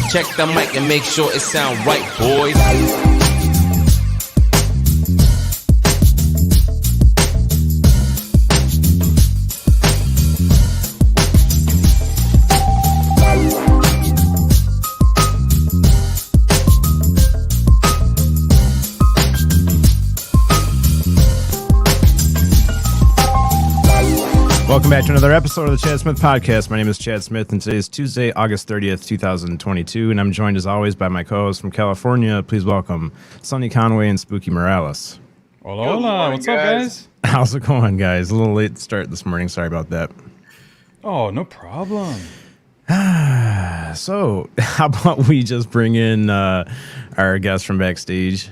Check the mic and make sure it sound right, boys. Welcome back to another episode of the Chad Smith Podcast. My name is Chad Smith, and today is Tuesday, August 30th, 2022, and I'm joined as always by my co-hosts from California. Please welcome Sonny Conway and Spooky Morales. Hola, hola. What's up, guys? How's it going, guys? A little late start this morning. Sorry about that. Oh, no problem. So, how about we just bring in our guest from backstage?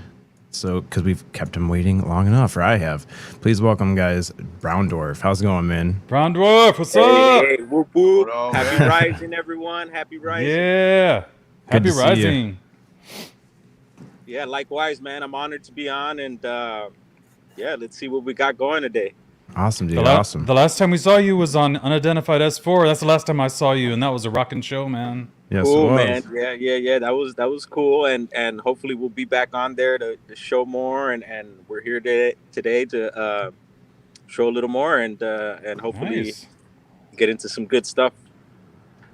So, because we've kept him waiting long enough, or I have. Please welcome, guys, Brown Dwarf. How's it going, man? Brown Dwarf, what's up? Hey, whoop whoop. Happy Rising, everyone. Happy Rising. Yeah. Happy Rising. Yeah, likewise, man. I'm honored to be on, and yeah, let's see what we got going today. Awesome, dude. Awesome. The last time we saw you was on Unidentified S4. That's the last time I saw you, and that was a rocking show, man. Yes, cool, man. Yeah. That was cool, and hopefully we'll be back on there to show more, and we're here today to show a little more, and hopefully get into some good stuff.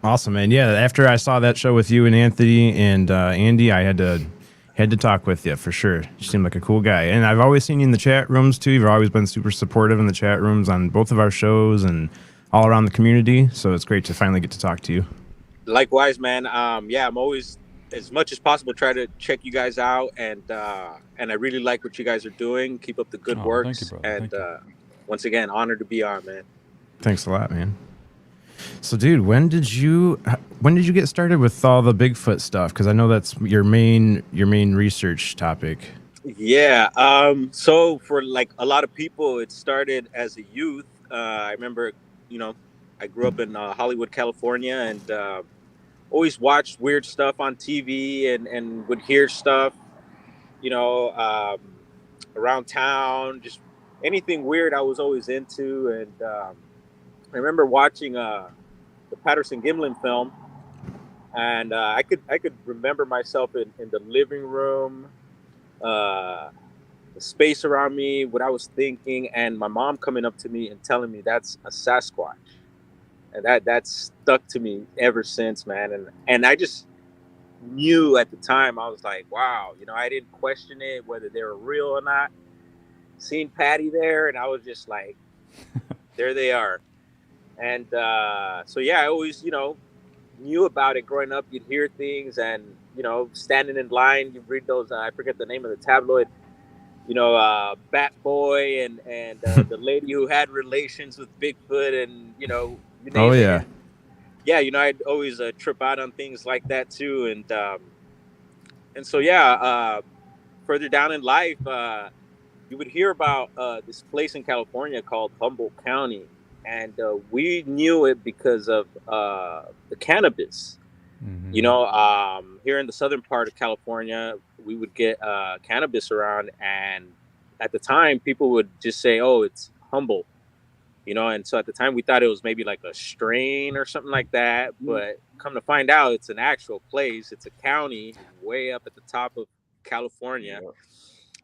Awesome, man. Yeah, after I saw that show with you and Anthony and Andy, I had to talk with you for sure. You seem like a cool guy, and I've always seen you in the chat rooms too. You've always been super supportive in the chat rooms on both of our shows and all around the community. So it's great to finally get to talk to you. Likewise, man. Yeah, I'm always, as much as possible, try to check you guys out, and I really like what you guys are doing. Keep up the good work. Thank you, brother. And once again, honored to be on, man. Thanks a lot, man. So, dude, when did you get started with all the Bigfoot stuff? Because I know that's your main research topic. Yeah. So for like a lot of people, it started as a youth. I remember, I grew up in Hollywood, California, and always watched weird stuff on TV and would hear stuff, around town, just anything weird I was always into. And I remember watching the Patterson Gimlin film, and I could remember myself in the living room, the space around me, what I was thinking, and my mom coming up to me and telling me that's a Sasquatch. And that stuck to me ever since, man. And I just knew at the time, I was like, wow, I didn't question it, whether they were real or not. Seen Patty there, and I was just like, there they are. And so, yeah, I always, knew about it growing up. You'd hear things, and, standing in line, you read those, I forget the name of the tabloid, Bat Boy and the lady who had relations with Bigfoot, and, Oh, yeah. Yeah, I'd always trip out on things like that too, and so yeah, further down in life, you would hear about this place in California called Humboldt County, and we knew it because of the cannabis. Mm-hmm. Here in the southern part of California, we would get cannabis around, and at the time, people would just say, "Oh, it's Humboldt." And so at the time we thought it was maybe like a strain or something like that, but come to find out it's an actual place. It's a county way up at the top of California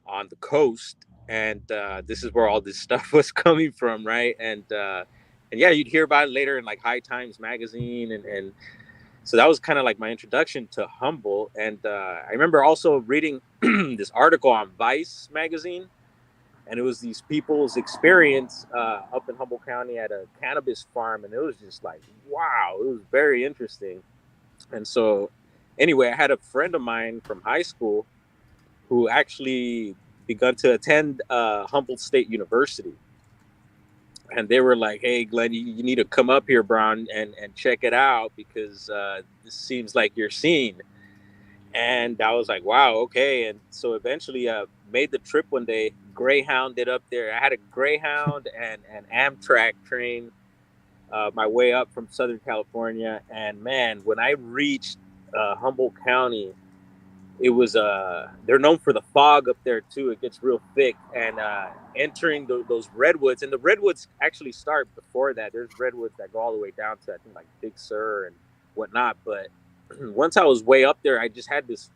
on the coast. And this is where all this stuff was coming from, right? And yeah, you'd hear about it later in like High Times magazine. And so that was kind of like my introduction to Humboldt. And I remember also reading this article on Vice magazine. And it was these people's experience up in Humboldt County at a cannabis farm. And it was just like, wow, it was very interesting. And so anyway, I had a friend of mine from high school who actually begun to attend Humboldt State University. And they were like, hey, Glenn, you need to come up here, Brown, and check it out, because this seems like your scene. And I was like, wow, okay. And so eventually made the trip one day, Greyhounded up there. I had a Greyhound and an Amtrak train my way up from Southern California. And man, when I reached Humboldt County, it was they're known for the fog up there too. It gets real thick, and entering those redwoods, and the redwoods actually start before that. There's redwoods that go all the way down to, I think, like Big Sur and whatnot. But once I was way up there, I just had this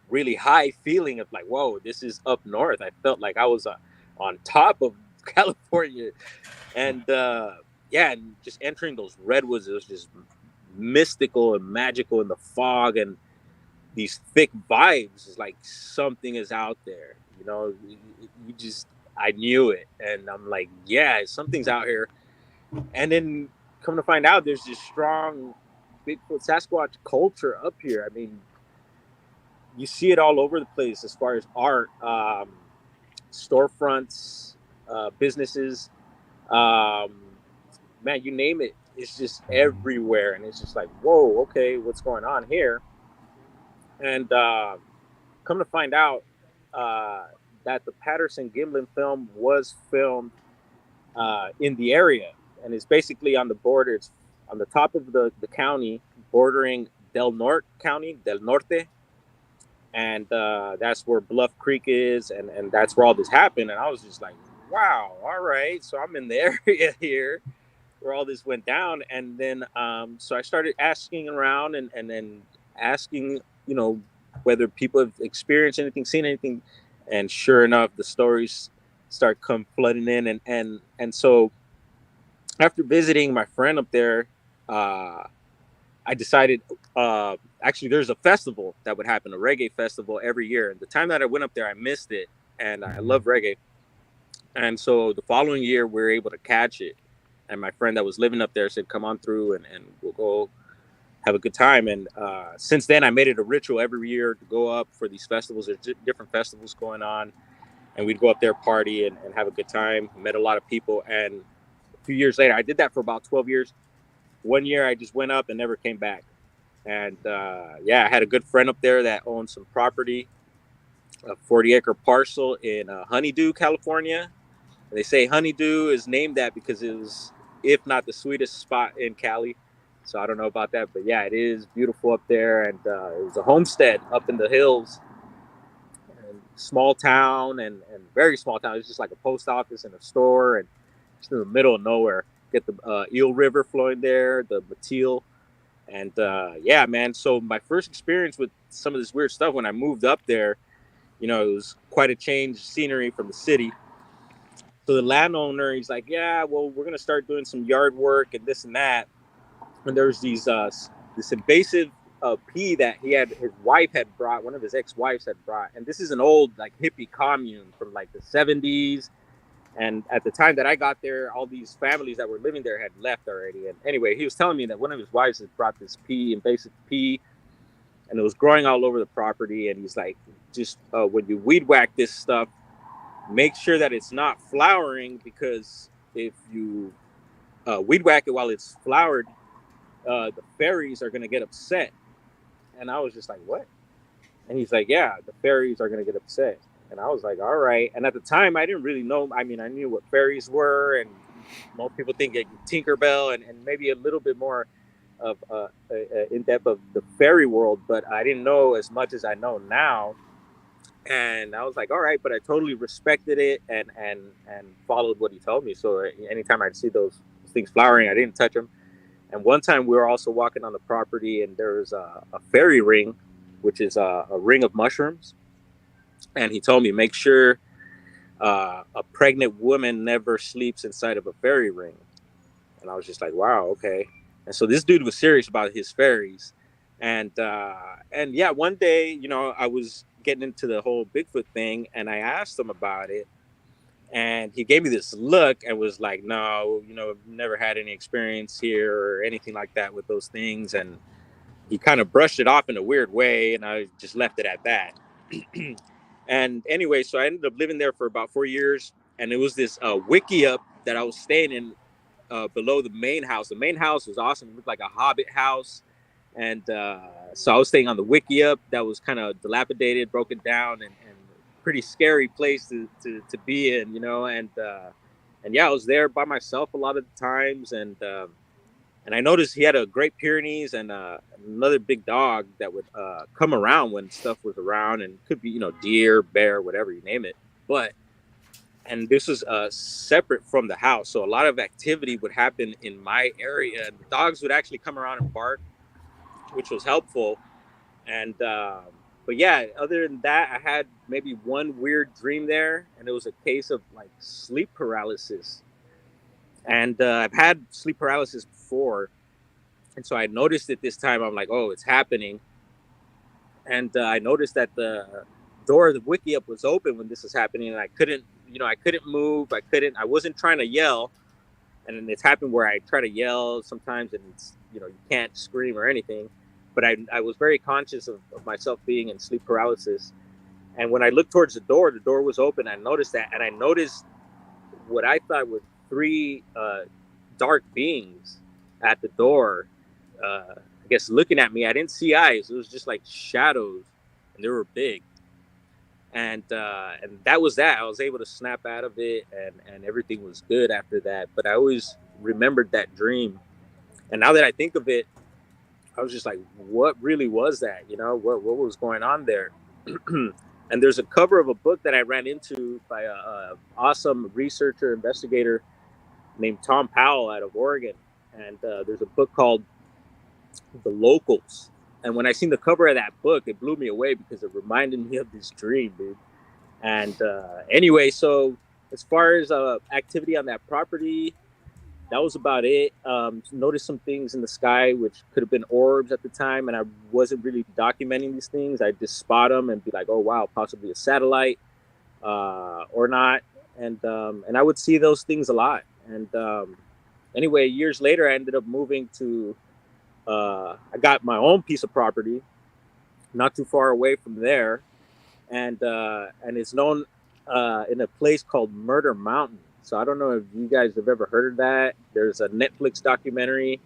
really high feeling of like, whoa, this is up north. I felt like I was on top of California, and yeah, and just entering those redwoods, it was just mystical and magical in the fog and these thick vibes. Is like something is out there, you know. You just, I knew it, and I'm like, yeah, something's out here. And then come to find out, there's this strong Bigfoot Sasquatch culture up here. I mean, you see it all over the place as far as art, storefronts, businesses, um, man, you name it. It's just everywhere, and it's just like, whoa, okay, what's going on here? And come to find out that the Patterson Gimlin film was filmed in the area, and it's basically on the border. It's on the top of the county bordering Del Norte, and that's where Bluff Creek is, and that's where all this happened. And I was just like, wow, all right, so I'm in the area here where all this went down. And then so I started asking around, and then asking, you know, whether people have experienced anything, seen anything, and sure enough, the stories start come flooding in. And so after visiting my friend up there, I decided, actually, there's a festival that would happen, a reggae festival every year. And the time that I went up there, I missed it, and I love reggae. And so the following year, we were able to catch it. And my friend that was living up there said, come on through, and we'll go have a good time. And since then, I made it a ritual every year to go up for these festivals. There's different festivals going on, and we'd go up there, party, and have a good time. Met a lot of people. And a few years later, I did that for about 12 years. One year, I just went up and never came back. And yeah, I had a good friend up there that owned some property, a 40-acre parcel in Honeydew, California. They say Honeydew is named that because it was, if not the sweetest spot in Cali. So I don't know about that, but yeah, it is beautiful up there. And it was a homestead up in the hills, and small town, and very small town. It's just like a post office and a store, and just in the middle of nowhere. Get the Eel River flowing there, the Mateel. And yeah, man. So my first experience with some of this weird stuff when I moved up there, you know, it was quite a change of scenery from the city. So the landowner, he's like, yeah, well, we're gonna start doing some yard work and this and that. And there's these this invasive pea that his wife had brought, one of his ex-wives had brought, and this is an old like hippie commune from like the 70s. And at the time that I got there, all these families that were living there had left already. And anyway, he was telling me that one of his wives had brought this invasive pea, and it was growing all over the property. And he's like, just when you weed whack this stuff, make sure that it's not flowering, because if you weed whack it while it's flowered, the fairies are going to get upset. And I was just like, what? And he's like, yeah, the fairies are going to get upset. And I was like, all right. And at the time, I didn't really know. I mean, I knew what fairies were, and most people think Tinkerbell, and maybe a little bit more of in depth of the fairy world, but I didn't know as much as I know now. And I was like, all right, but I totally respected it and followed what he told me. So anytime I'd see those things flowering, I didn't touch them. And one time we were also walking on the property, and there was a fairy ring, which is a ring of mushrooms. And he told me, make sure a pregnant woman never sleeps inside of a fairy ring. And I was just like, wow, okay. And so this dude was serious about his fairies. And yeah, one day, you know, I was getting into the whole Bigfoot thing, and I asked him about it. And he gave me this look and was like, no, you know, I've never had any experience here or anything like that with those things. And he kind of brushed it off in a weird way, and I just left it at that. And anyway, so I ended up living there for about 4 years, and it was this wiki up that I was staying in below the main house. The main house was awesome. It looked like a hobbit house. And so I was staying on the wiki up that was kind of dilapidated, broken down, and pretty scary place to be in, you know. And yeah, I was there by myself a lot of the times. And I noticed he had a Great Pyrenees and another big dog that would come around when stuff was around, and could be, you know, deer, bear, whatever you name it. And this was separate from the house, so a lot of activity would happen in my area, and the dogs would actually come around and bark, which was helpful. And but yeah, other than that, I had maybe one weird dream there, and it was a case of like sleep paralysis. And I've had sleep paralysis before, and so I noticed it this time. I'm like, oh, it's happening. And I noticed that the door of the wiki up was open when this was happening, and I couldn't, I couldn't move. I wasn't trying to yell. And then it's happened where I try to yell sometimes, and it's, you can't scream or anything. But I was very conscious of myself being in sleep paralysis. And when I looked towards the door was open. I noticed that, and I noticed what I thought were three dark beings at the door. I guess looking at me. I didn't see eyes. It was just like shadows, and they were big. And that was that. I was able to snap out of it, and everything was good after that. But I always remembered that dream. And now that I think of it, I was just like, what really was that? What was going on there? And there's a cover of a book that I ran into by a awesome researcher, investigator named Tom Powell out of Oregon. And there's a book called The Locals. And when I seen the cover of that book, it blew me away because it reminded me of this dream, dude. And anyway, so as far as activity on that property, that was about it. Noticed some things in the sky, which could have been orbs at the time, and I wasn't really documenting these things. I just spot them and be like, "Oh wow, possibly a satellite or not." And I would see those things a lot. And anyway, years later, I ended up moving to. I got my own piece of property, not too far away from there, and it's known in a place called Murder Mountain. So I don't know if you guys have ever heard of that. There's a Netflix documentary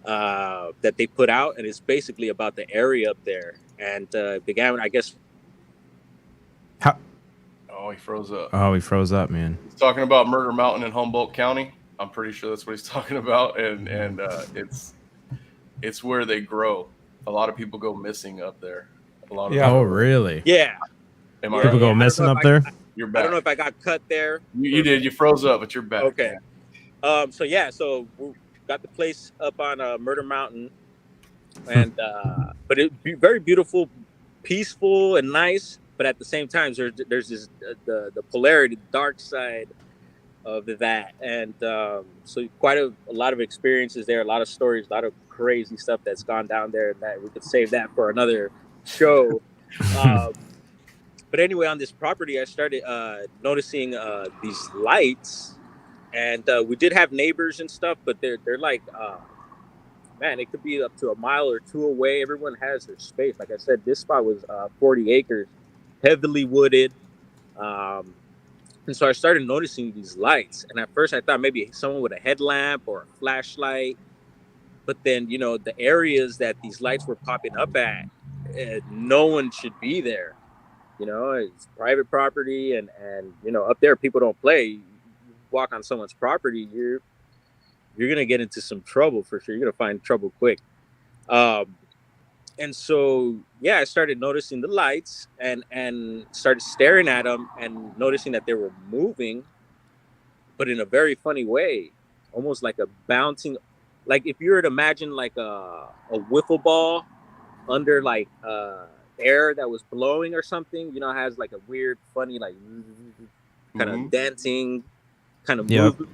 that they put out, and it's basically about the area up there. And it began, I guess. Oh, he froze up. Oh, he froze up, man. He's talking about Murder Mountain in Humboldt County. I'm pretty sure that's what he's talking about, and it's where they grow. A lot of people go missing up there. Oh, really? Yeah. People go missing up there? You're back. I don't know if I got cut there. You did. You froze up, but you're back. Okay. So we got the place up on Murder Mountain, and but it be very beautiful, peaceful, and nice. But at the same time, there's this the polarity, the dark side of that, and so quite a lot of experiences there, a lot of stories, a lot of crazy stuff that's gone down there, and that we could save that for another show. But anyway, on this property, I started noticing these lights, and we did have neighbors and stuff, but they're like, man, it could be up to a mile or two away. Everyone has their space. Like I said, this spot was 40 acres, heavily wooded. And so I started noticing these lights. And at first I thought maybe someone with a headlamp or a flashlight. But then, the areas that these lights were popping up at, no one should be there. It's private property, and up there people don't play. You walk on someone's property, you're gonna get into some trouble for sure. You're gonna find trouble quick. And so I started noticing the lights and started staring at them and noticing that they were moving, but in a very funny way, almost like a bouncing. Like if you were to imagine like a wiffle ball under like air that was blowing or something, it has like a weird, funny, like kind of dancing kind of movement.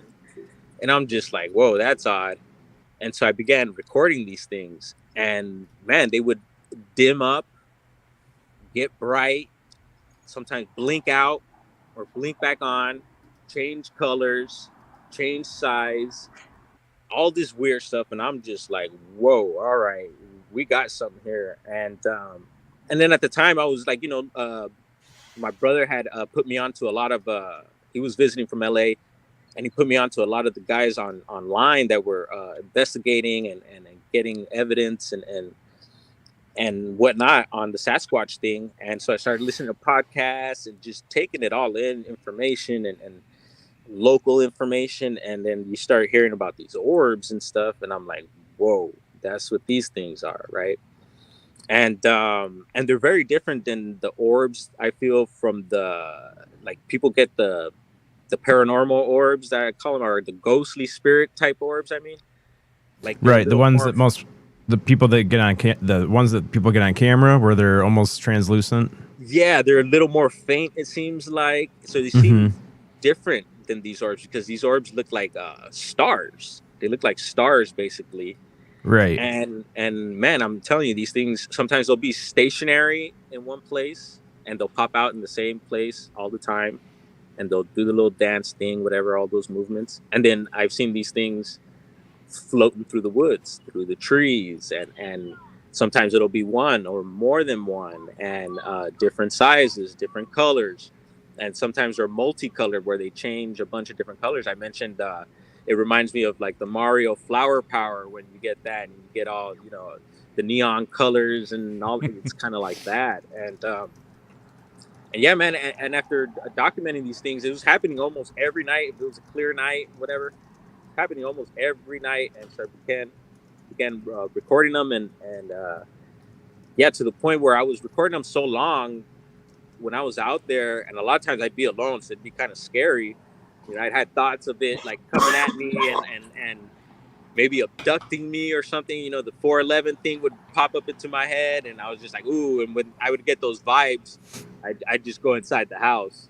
And I'm just like, whoa, that's odd. And so I began recording these things, and man, they would dim up, get bright, sometimes blink out or blink back on, change colors, change size, all this weird stuff. And I'm just like, whoa, all right, we got something here. And then at the time I was like, my brother had put me onto a lot of, he was visiting from LA, and he put me onto a lot of the guys online that were investigating and getting evidence and whatnot on the Sasquatch thing. And so I started listening to podcasts and just taking it all in, information and local information. And then you start hearing about these orbs and stuff. And I'm like, whoa, that's what these things are, right? And they're very different than the orbs, I feel, from people get the paranormal orbs that I call them, are the ghostly spirit type orbs. I mean, like right, the ones that most The people that get on the ones that people get on camera where they're almost translucent. Yeah, they're a little more faint, it seems like. So they seem different than these orbs because these orbs look like stars. They look like stars, basically. Right. And man, I'm telling you, these things sometimes they'll be stationary in one place and they'll pop out in the same place all the time, and they'll do the little dance thing, whatever, all those movements. And then I've seen these things floating through the woods, through the trees, and sometimes it'll be one or more than one, and different sizes, different colors, and sometimes they're multicolored where they change a bunch of different colors. I mentioned it reminds me of like the Mario flower power when you get that and you get all, you know, the neon colors and all. It's kind of like that. And yeah, man, and after documenting these things, it was happening almost every night. If it was a clear night, whatever, happening almost every night. And so I began recording them, and yeah, to the point where I was recording them so long when I was out there, and a lot of times I'd be alone, so it'd be kind of scary. You know, I'd had thoughts of it like coming at me and maybe abducting me or something. You know, the 411 thing would pop up into my head, and I was just like, ooh. And when I would get those vibes, I'd just go inside the house.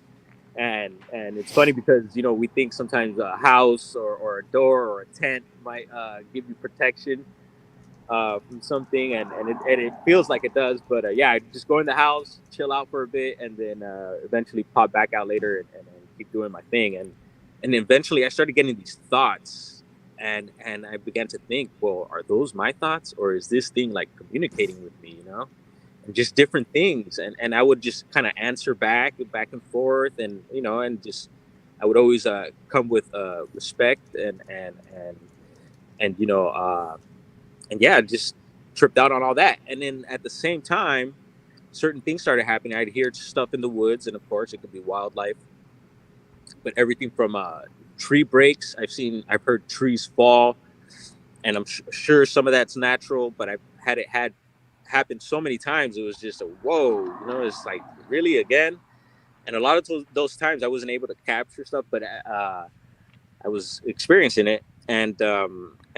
And it's funny because, you know, we think sometimes a house or a door or a tent might give you protection from something, and it feels like it does. But yeah, I just go in the house, chill out for a bit, and then eventually pop back out later and keep doing my thing. And eventually I started getting these thoughts, and I began to think, well, are those my thoughts, or is this thing like communicating with me, you know? And just different things, and I would just kind of answer back and forth, and you know, and just I would always come with respect and you know, and yeah, just tripped out on all that. And then at the same time, certain things started happening. I'd hear stuff in the woods, and of course it could be wildlife, but everything from tree breaks. I've heard trees fall, and I'm sure some of that's natural, but I've had it happened so many times. It was just a whoa, you know, it's like, really, again? And a lot of those times I wasn't able to capture stuff, but I was experiencing it. And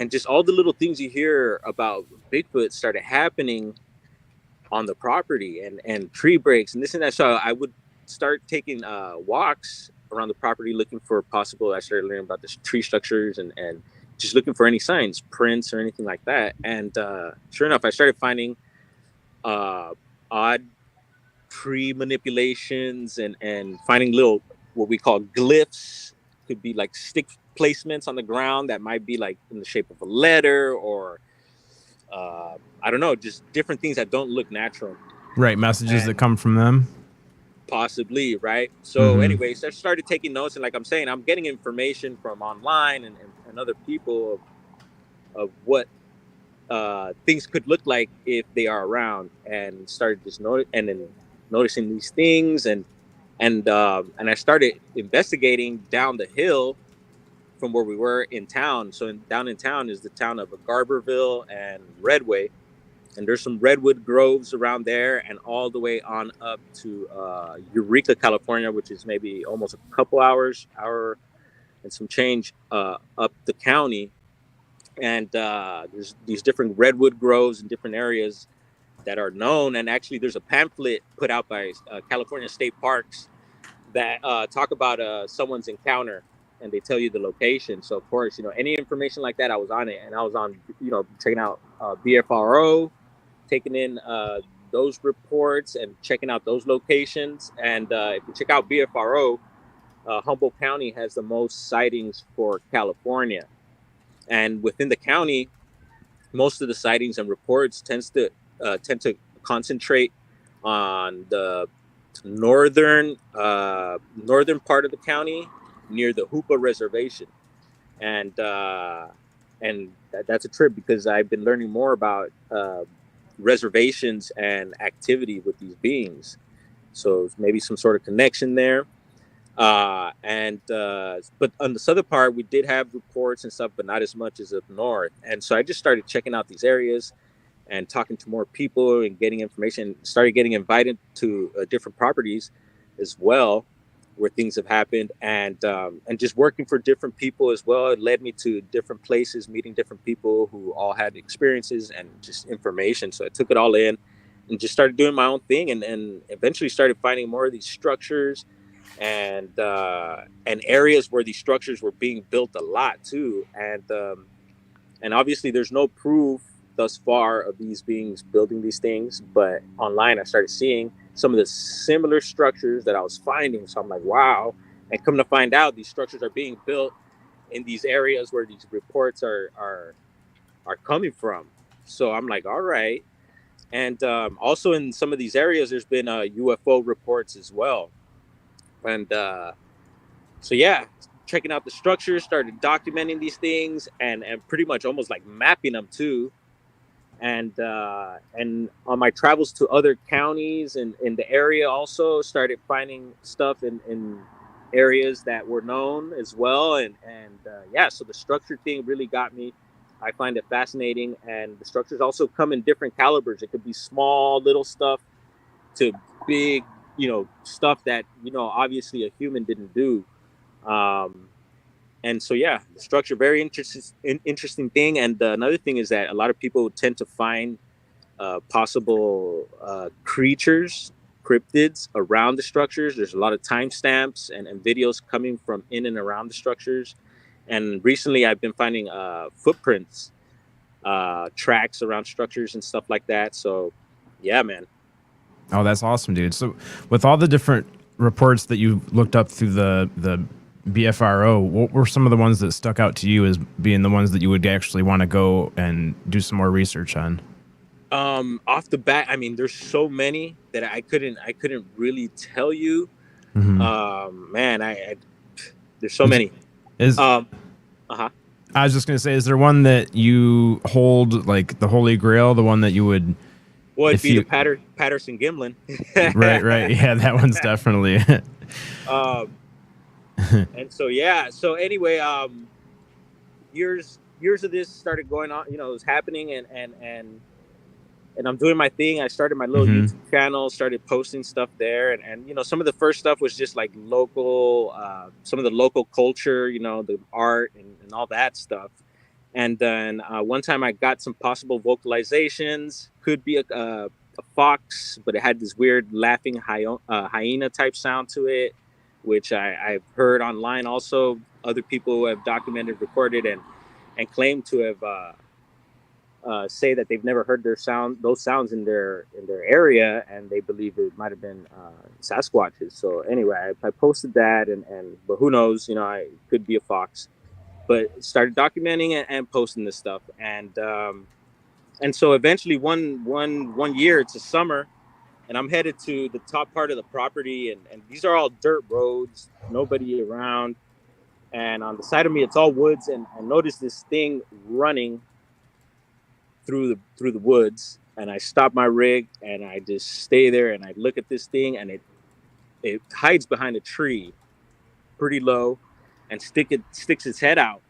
just all the little things you hear about Bigfoot started happening on the property, and tree breaks and this and that. So I would start taking walks around the property looking for possible. I started learning about the tree structures and just looking for any signs, prints or anything like that. And sure enough, I started finding odd tree manipulations and finding little, what we call glyphs. Could be like stick placements on the ground that might be like in the shape of a letter, or I don't know, just different things that don't look natural. Right, messages that come from them. Possibly, right? So anyways, I started taking notes, and like I'm saying, I'm getting information from online and other people of what things could look like if they are around, and started just noticing these things, and I started investigating down the hill from where we were in town. So down in town is the town of Garberville and Redway, and there's some redwood groves around there, and all the way on up to Eureka, California, which is maybe almost a couple hour and some change up the county. And there's these different redwood groves in different areas that are known. And actually there's a pamphlet put out by California State Parks that talk about someone's encounter, and they tell you the location. So of course, you know, any information like that, I was on it, and I was on, you know, checking out BFRO, taking in those reports and checking out those locations. And if you check out BFRO, Humboldt County has the most sightings for California. And within the county, most of the sightings and reports tend to concentrate on the northern part of the county near the Hoopa Reservation. And that's a trip, because I've been learning more about reservations and activity with these beings. So maybe some sort of connection there. But on the southern part, we did have reports and stuff, but not as much as up north. And so I just started checking out these areas and talking to more people and getting information. Started getting invited to different properties as well. where things have happened, and just working for different people as well. It led me to different places, meeting different people who all had experiences and just information. So I took it all in and just started doing my own thing, and eventually started finding more of these structures and areas where these structures were being built a lot too. And obviously there's no proof thus far of these beings building these things, but online I started seeing some of the similar structures that I was finding. So I'm like, wow. And come to find out, these structures are being built in these areas where these reports are coming from. So I'm like, all right. And also in some of these areas, there's been UFO reports as well. And so yeah, checking out the structures, started documenting these things, and pretty much almost like mapping them too. And on my travels to other counties and in the area, also started finding stuff in areas that were known as well. And yeah, so the structure thing really got me. I find it fascinating, and the structures also come in different calibers. It could be small little stuff to big, stuff that obviously a human didn't do. And so yeah, the structure, very interesting thing. And another thing is that a lot of people tend to find possible creatures, cryptids around the structures. There's a lot of timestamps and videos coming from in and around the structures. And recently I've been finding footprints, tracks around structures and stuff like that. So yeah, man. Oh, that's awesome, dude. So with all the different reports that you looked up through the BFRO, what were some of the ones that stuck out to you as being the ones that you would actually want to go and do some more research on? Off the bat, I mean, there's so many that I couldn't really tell you. Mm-hmm. Man, there's so many. I was just gonna say, is there one that you hold like the Holy Grail, the one that you would? Well, it'd be the Patterson Gimlin. right. Yeah, that one's definitely. And so yeah. So anyway, years of this started going on. It was happening, and I'm doing my thing. I started my little YouTube channel, started posting stuff there, and some of the first stuff was just like local, some of the local culture, the art and all that stuff. And then one time I got some possible vocalizations. Could be a fox, but it had this weird laughing hyena type sound to it, which I've heard online. Also, other people who have documented, recorded, and claim to have say that they've never heard those sounds in their area, and they believe it might have been Sasquatches. So anyway, I posted that, but who knows? I could be a fox. But started documenting and posting this stuff, and so eventually one year, it's a summer, and I'm headed to the top part of the property, and these are all dirt roads, nobody around, and on the side of me it's all woods, and I noticed this thing running through the woods, and I stop my rig and I just stay there and I look at this thing, and it hides behind a tree pretty low and sticks its head out,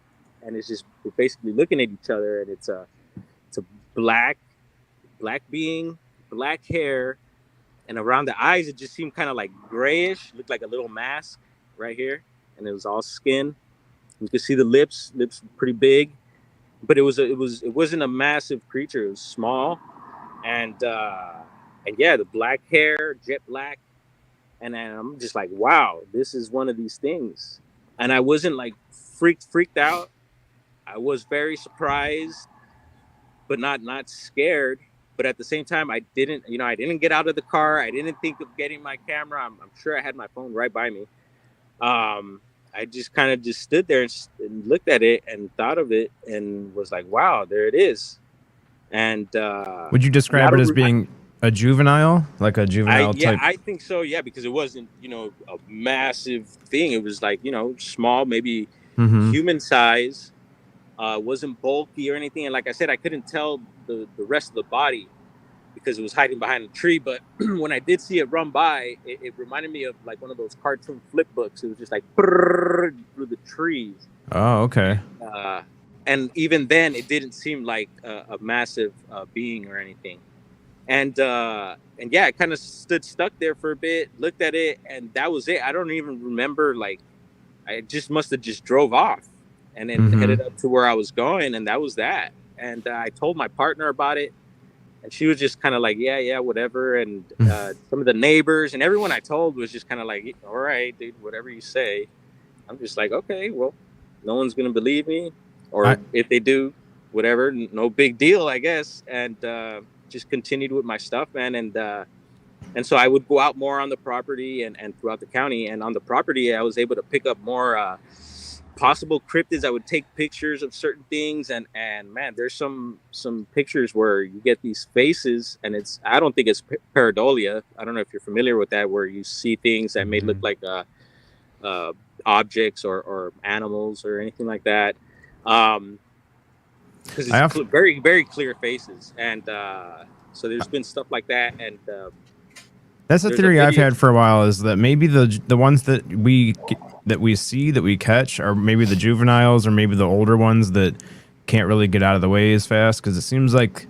and it's just basically looking at each other, and it's a black being, black hair, and around the eyes it just seemed kind of like grayish, looked like a little mask right here, and it was all skin. You could see the lips pretty big, but it wasn't a massive creature. It was small, and yeah, the black hair, jet black, and then I'm just like, wow, this is one of these things. And I wasn't like freaked out. I was very surprised, but not scared. But at the same time, I didn't get out of the car. I didn't think of getting my camera. I'm sure I had my phone right by me. I just kind of just stood there and looked at it and thought of it and was like, wow, there it is. And would you describe it as being a juvenile, like a juvenile type? Yeah, I think so. Yeah, because it wasn't, a massive thing. It was like, small, maybe human size. Wasn't bulky or anything. And like I said, I couldn't tell the rest of the body because it was hiding behind a tree. But when I did see it run by, it reminded me of like one of those cartoon flip books. It was just like through the trees. Oh, okay. And even then, it didn't seem like a massive being or anything. And yeah, I kind of stood stuck there for a bit, looked at it, and that was it. I don't even remember, like, I just must have just drove off and then Mm-hmm. headed up to where I was going, and that was that. And I told my partner about it, and she was just kind of like, yeah, whatever. And some of the neighbors and everyone I told was just kind of like, all right, dude, whatever you say. I'm just like, okay, well, no one's gonna believe me, I or if they do, whatever, no big deal, I guess. And just continued with my stuff, man. And so I would go out more on the property and throughout the county. And on the property, I was able to pick up more possible cryptids. I would take pictures of certain things, and man, there's some pictures where you get these faces, and I don't think it's pareidolia. I don't know if you're familiar with that, where you see things that may look like uh, objects or animals or anything like that. Because I it's have very, very clear faces. And so there's been stuff like that. And that's a there's a theory I've video. had for a while, is that maybe the ones that we see, that we catch, are maybe the juveniles, or maybe the older ones that can't really get out of the way as fast, because it seems like,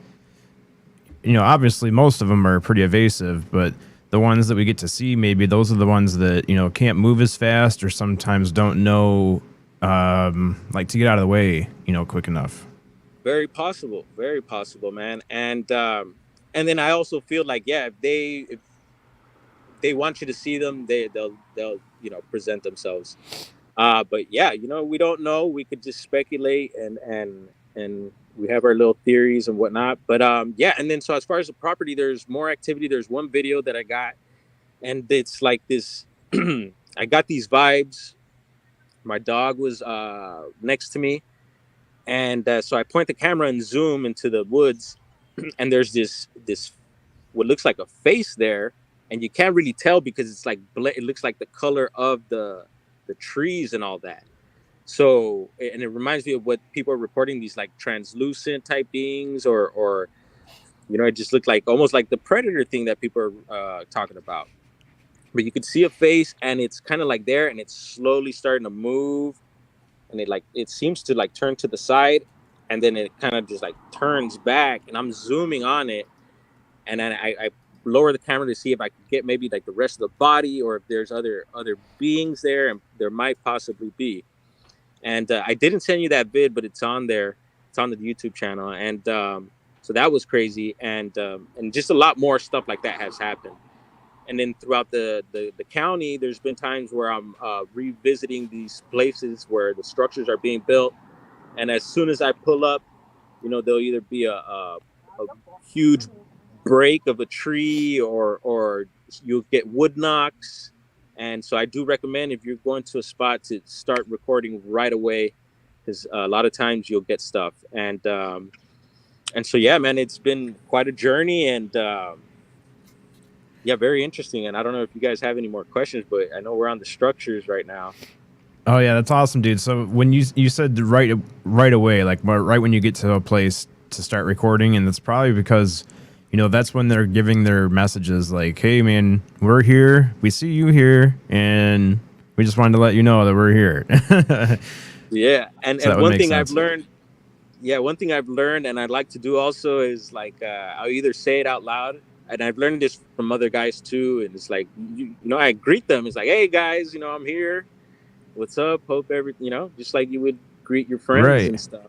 obviously most of them are pretty evasive, but the ones that we get to see, maybe those are the ones that, can't move as fast, or sometimes don't know, like, to get out of the way, quick enough. Very possible, man. And then I also feel like, yeah, if they want you to see them, they'll present themselves. But yeah, we don't know. We could just speculate, and we have our little theories and whatnot. But yeah, and then so as far as the property, there's more activity. There's one video that I got, and it's like this. I got these vibes. My dog was next to me, and so I point the camera and zoom into the woods, and there's this what looks like a face there, and you can't really tell because it's like it looks like the color of the trees and all that. So, and it reminds me of what people are reporting, these like translucent type beings, or it just looked like almost like the predator thing that people are talking about. But you could see a face, and it's kind of like there, and it's slowly starting to move, and it seems to like turn to the side, and then it kind of just like turns back, and I'm zooming on it, and then I lower the camera to see if I could get maybe like the rest of the body, or if there's other beings there, and there might possibly be. And I didn't send you that vid, but it's on there. It's on the YouTube channel, and so that was crazy, and just a lot more stuff like that has happened. And then throughout the county, there's been times where I'm revisiting these places where the structures are being built, and as soon as I pull up, there'll either be a huge break of a tree, or you'll get wood knocks. And so I do recommend, if you're going to a spot, to start recording right away, because a lot of times you'll get stuff. And so yeah, man, it's been quite a journey, and yeah, very interesting. And I don't know if you guys have any more questions, but I know we're on the structures right now. Oh yeah, that's awesome, dude. So when you said right away, like right when you get to a place to start recording, and that's probably because that's when they're giving their messages, like, hey man, we're here, we see you here, and we just wanted to let you know that we're here. Yeah, and So one thing I've learned, and I'd like to do also, is like I'll either say it out loud, and I've learned this from other guys too, and it's like I greet them. It's like, hey guys, I'm here. What's up? Hope just like you would greet your friends, Right. and stuff.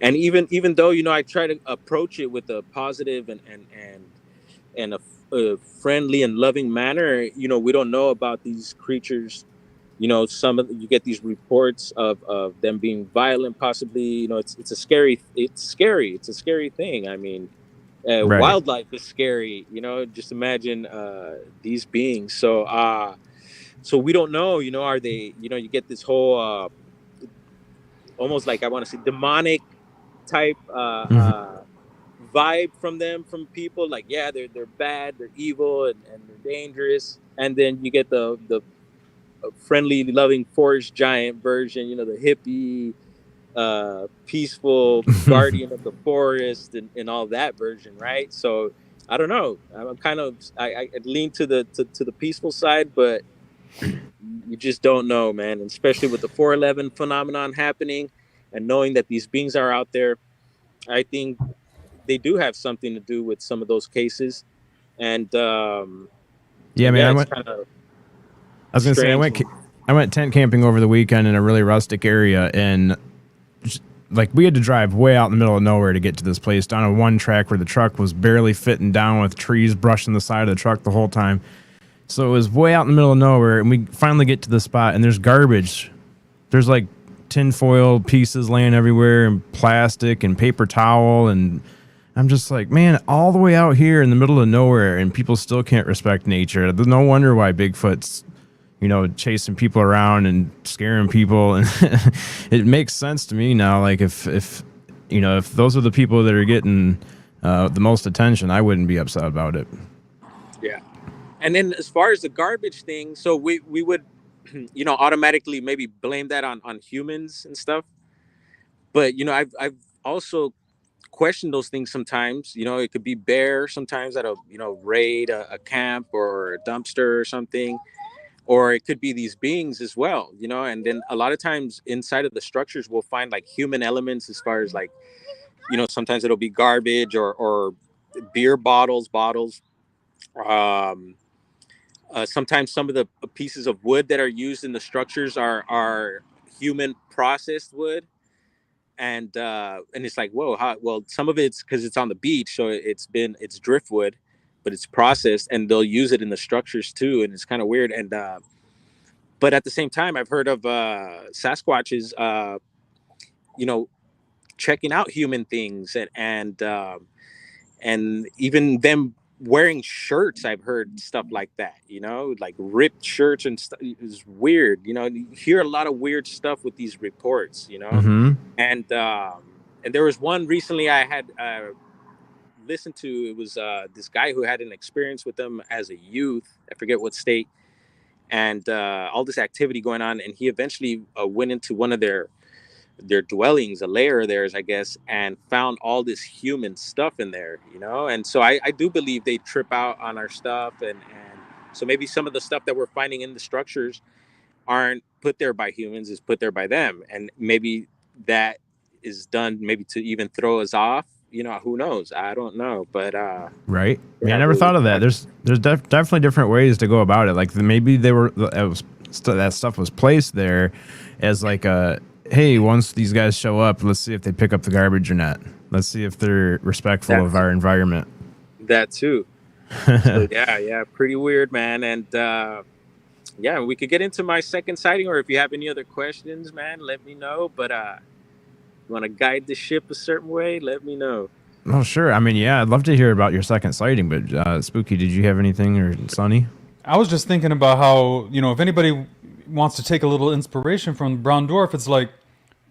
And even though I try to approach it with a positive and a friendly and loving manner, we don't know about these creatures. You get these reports of them being violent, possibly. It's a scary thing. I mean, Right. wildlife is scary. Just imagine these beings. So we don't know. Are they? You get this whole almost like, I want to say, demonic type vibe from them, from people. Like, yeah, they're bad, they're evil, and they're dangerous. And then you get the friendly, loving forest giant version. The hippie, peaceful guardian of the forest, and all that version, right? So I don't know. I'm kind of I lean to the peaceful side, but you just don't know, man. And especially with the 411 phenomenon happening, and knowing that these beings are out there, I think they do have something to do with some of those cases, and Yeah, man. it's kind of I was gonna say strange. I went tent camping over the weekend in a really rustic area, and like we had to drive way out in the middle of nowhere to get to this place down a one track where the truck was barely fitting down with trees brushing the side of the truck the whole time. So it was way out in the middle of nowhere, and we finally get to the spot, and there's garbage. There's like tinfoil pieces laying everywhere, and plastic and paper towel, and I'm just like, man, all the way out here in the middle of nowhere, and people still can't respect nature. No wonder why Bigfoot's, chasing people around and scaring people, and it makes sense to me now. Like if those are the people that are getting the most attention, I wouldn't be upset about it. Yeah. And then as far as the garbage thing, so we would, automatically maybe blame that on humans and stuff. But, I've also questioned those things sometimes. It could be bear sometimes that'll, raid a camp or a dumpster or something. Or it could be these beings as well, and then a lot of times inside of the structures, we'll find like human elements as far as like, sometimes it'll be garbage or beer bottles. Sometimes some of the pieces of wood that are used in the structures are human processed wood. And it's like, whoa, well, some of it's because it's on the beach. So it's driftwood, but it's processed, and they'll use it in the structures too. And it's kind of weird. And, but at the same time, I've heard of Sasquatches, checking out human things and even them wearing shirts. I've heard stuff like that, like ripped shirts and stuff. It's weird. You hear a lot of weird stuff with these reports, Mm-hmm. and there was one recently I had listened to. It was this guy who had an experience with them as a youth. I forget what state, and all this activity going on, and he eventually went into one of their dwellings, a lair of theirs, I guess, and found all this human stuff in there, and so I do believe they trip out on our stuff, and so maybe some of the stuff that we're finding in the structures aren't put there by humans, is put there by them, and maybe that is done maybe to even throw us off. Who knows? I don't know, but Right. I mean, yeah, I never thought of that. There's definitely different ways to go about it. Like maybe that stuff was placed there as like a, hey, once these guys show up, let's see if they pick up the garbage or not. Let's see if they're respectful of our environment. That too. So yeah, pretty weird, man. And yeah, we could get into my second sighting, or if you have any other questions, man, let me know. But you want to guide the ship a certain way, let me know. Oh, sure. I mean, yeah, I'd love to hear about your second sighting, but Spooky, did you have anything, or Sonny? I was just thinking about how, if anybody wants to take a little inspiration from Brown Dwarf, it's like,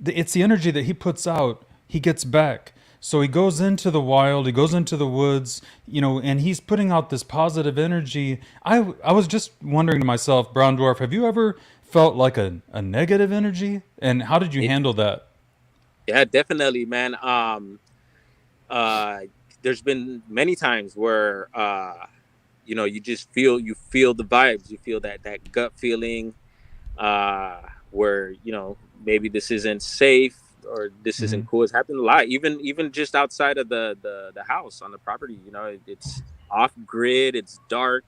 it's the energy that he puts out, he gets back. So he goes into the wild, he goes into the woods, and he's putting out this positive energy. I was just wondering to myself, Brown Dwarf, have you ever felt like a negative energy? And how did you handle that? Yeah, definitely, man. There's been many times where you just feel the vibes, you feel that gut feeling, where maybe this isn't safe, or this isn't cool. It's happened a lot, even just outside of the house, on the property. It's off grid, it's dark,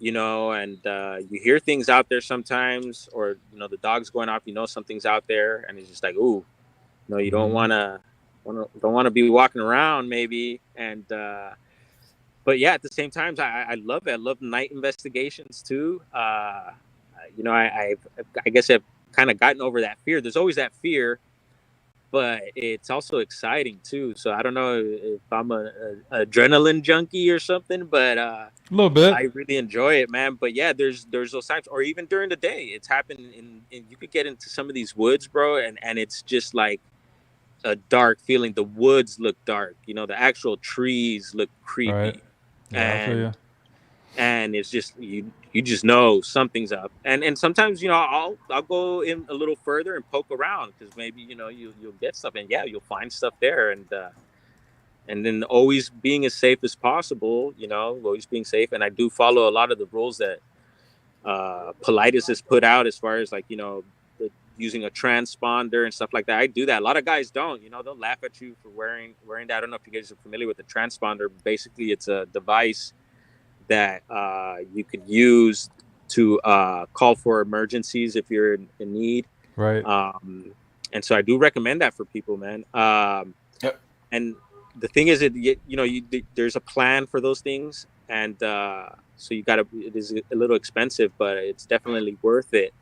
and you hear things out there sometimes, or the dog's going off, something's out there, and it's just like, ooh, you don't want to be walking around maybe. And but yeah, at the same time, I love it. I love night investigations too. I guess I've kind of gotten over that fear. There's always that fear, but it's also exciting too. So I don't know if I'm a adrenaline junkie or something, but a little bit. I really enjoy it, man. But yeah, there's those times, or even during the day, it's happened in you could get into some of these woods, bro, and it's just like a dark feeling. The woods look dark, the actual trees look creepy. Right. Yeah, and it's just you just know something's up. And sometimes I'll go in a little further and poke around, because maybe you'll get stuff, and yeah, you'll find stuff there. And then always being as safe as possible, always being safe. And I do follow a lot of the rules that Politis has put out, as far as like the using a transponder and stuff like that. I do that. A lot of guys don't. They'll laugh at you for wearing that. I don't know if you guys are familiar with the transponder. Basically, it's a device that you could use to call for emergencies if you're in need. Right. And so I do recommend that for people, man. Yep. And the thing is, there's a plan for those things, and so it is a little expensive, but it's definitely worth it.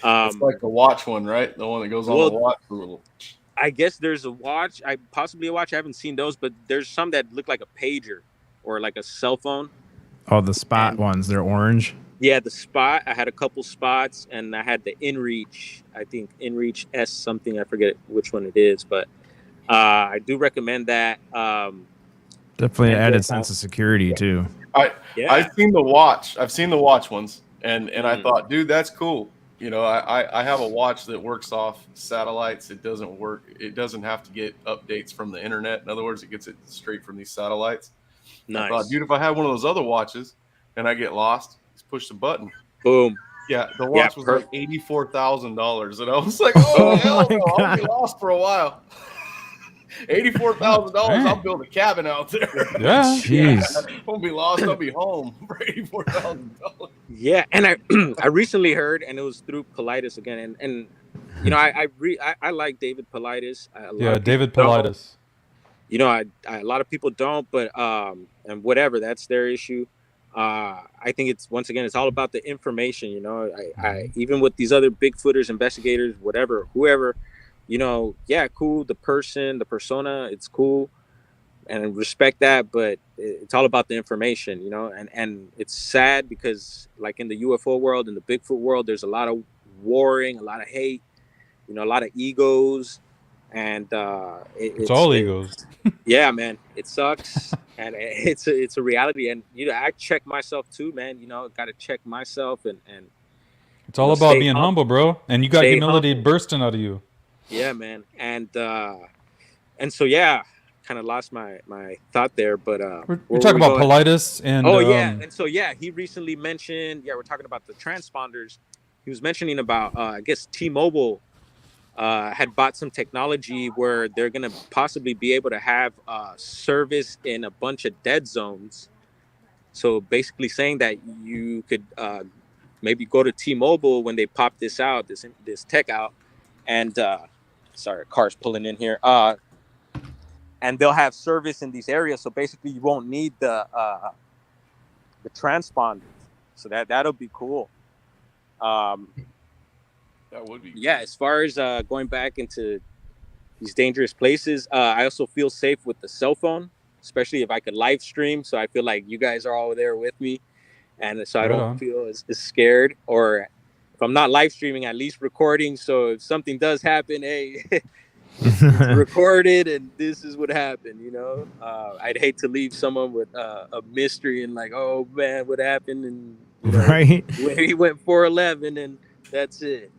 It's like the watch one, right? The one that goes on the watch. I guess there's a watch, possibly a watch. I haven't seen those, but there's some that look like a pager or like a cell phone. Oh, the Spot ones, they're orange. Yeah, the Spot. I had a couple Spots, and I had the InReach. I think InReach S something. I forget which one it is, but I do recommend that. Definitely an added sense of security too. I've seen the watch. I've seen the watch ones, and I thought, dude, that's cool. I have a watch that works off satellites. It doesn't work. It doesn't have to get updates from the internet. In other words, it gets it straight from these satellites. Nice. I thought, dude, if I had one of those other watches and I get lost, just push the button. Boom. Yeah, the watch was like $84,000, and I was like, "Oh hell no, I'll be lost for a while." $84,000. I'll build a cabin out there. Yeah. Jeez. I won't be lost. I'll be home for $84,000. Yeah, and I recently heard, and it was through Politis again, and I like David Politis. David Politis. A lot of people don't, but and whatever, that's their issue. I think it's all about the information. I even with these other Bigfooters, investigators, whoever, cool. The persona, it's cool, and respect that. But it's all about the information, and it's sad because like in the UFO world, in the Bigfoot world, there's a lot of warring, a lot of hate, a lot of egos. And it's all egos. Yeah, man, it sucks, and it's a reality. And I check myself too, man. Got to check myself, and it's all about being humble, bro. And you got humility bursting out of you. Yeah, man, and so kind of lost my thought there, but we're talking about Politis and and so he recently mentioned we're talking about the transponders. He was mentioning about I guess T-Mobile had bought some technology where they're going to possibly be able to have service in a bunch of dead zones. So basically saying that you could maybe go to T-Mobile when they pop this tech out, and sorry, car's pulling in here, and they'll have service in these areas. So basically you won't need the transponders. So that'll be cool. That would be. Yeah, as far as going back into these dangerous places, I also feel safe with the cell phone, especially if I could live stream. So I feel like you guys are all there with me, and so I don't feel as scared. Or if I'm not live streaming, at least recording. So if something does happen, hey, it's recorded, and this is what happened. I'd hate to leave someone with a mystery and like, oh man, what happened? And right, he went 411, and that's it.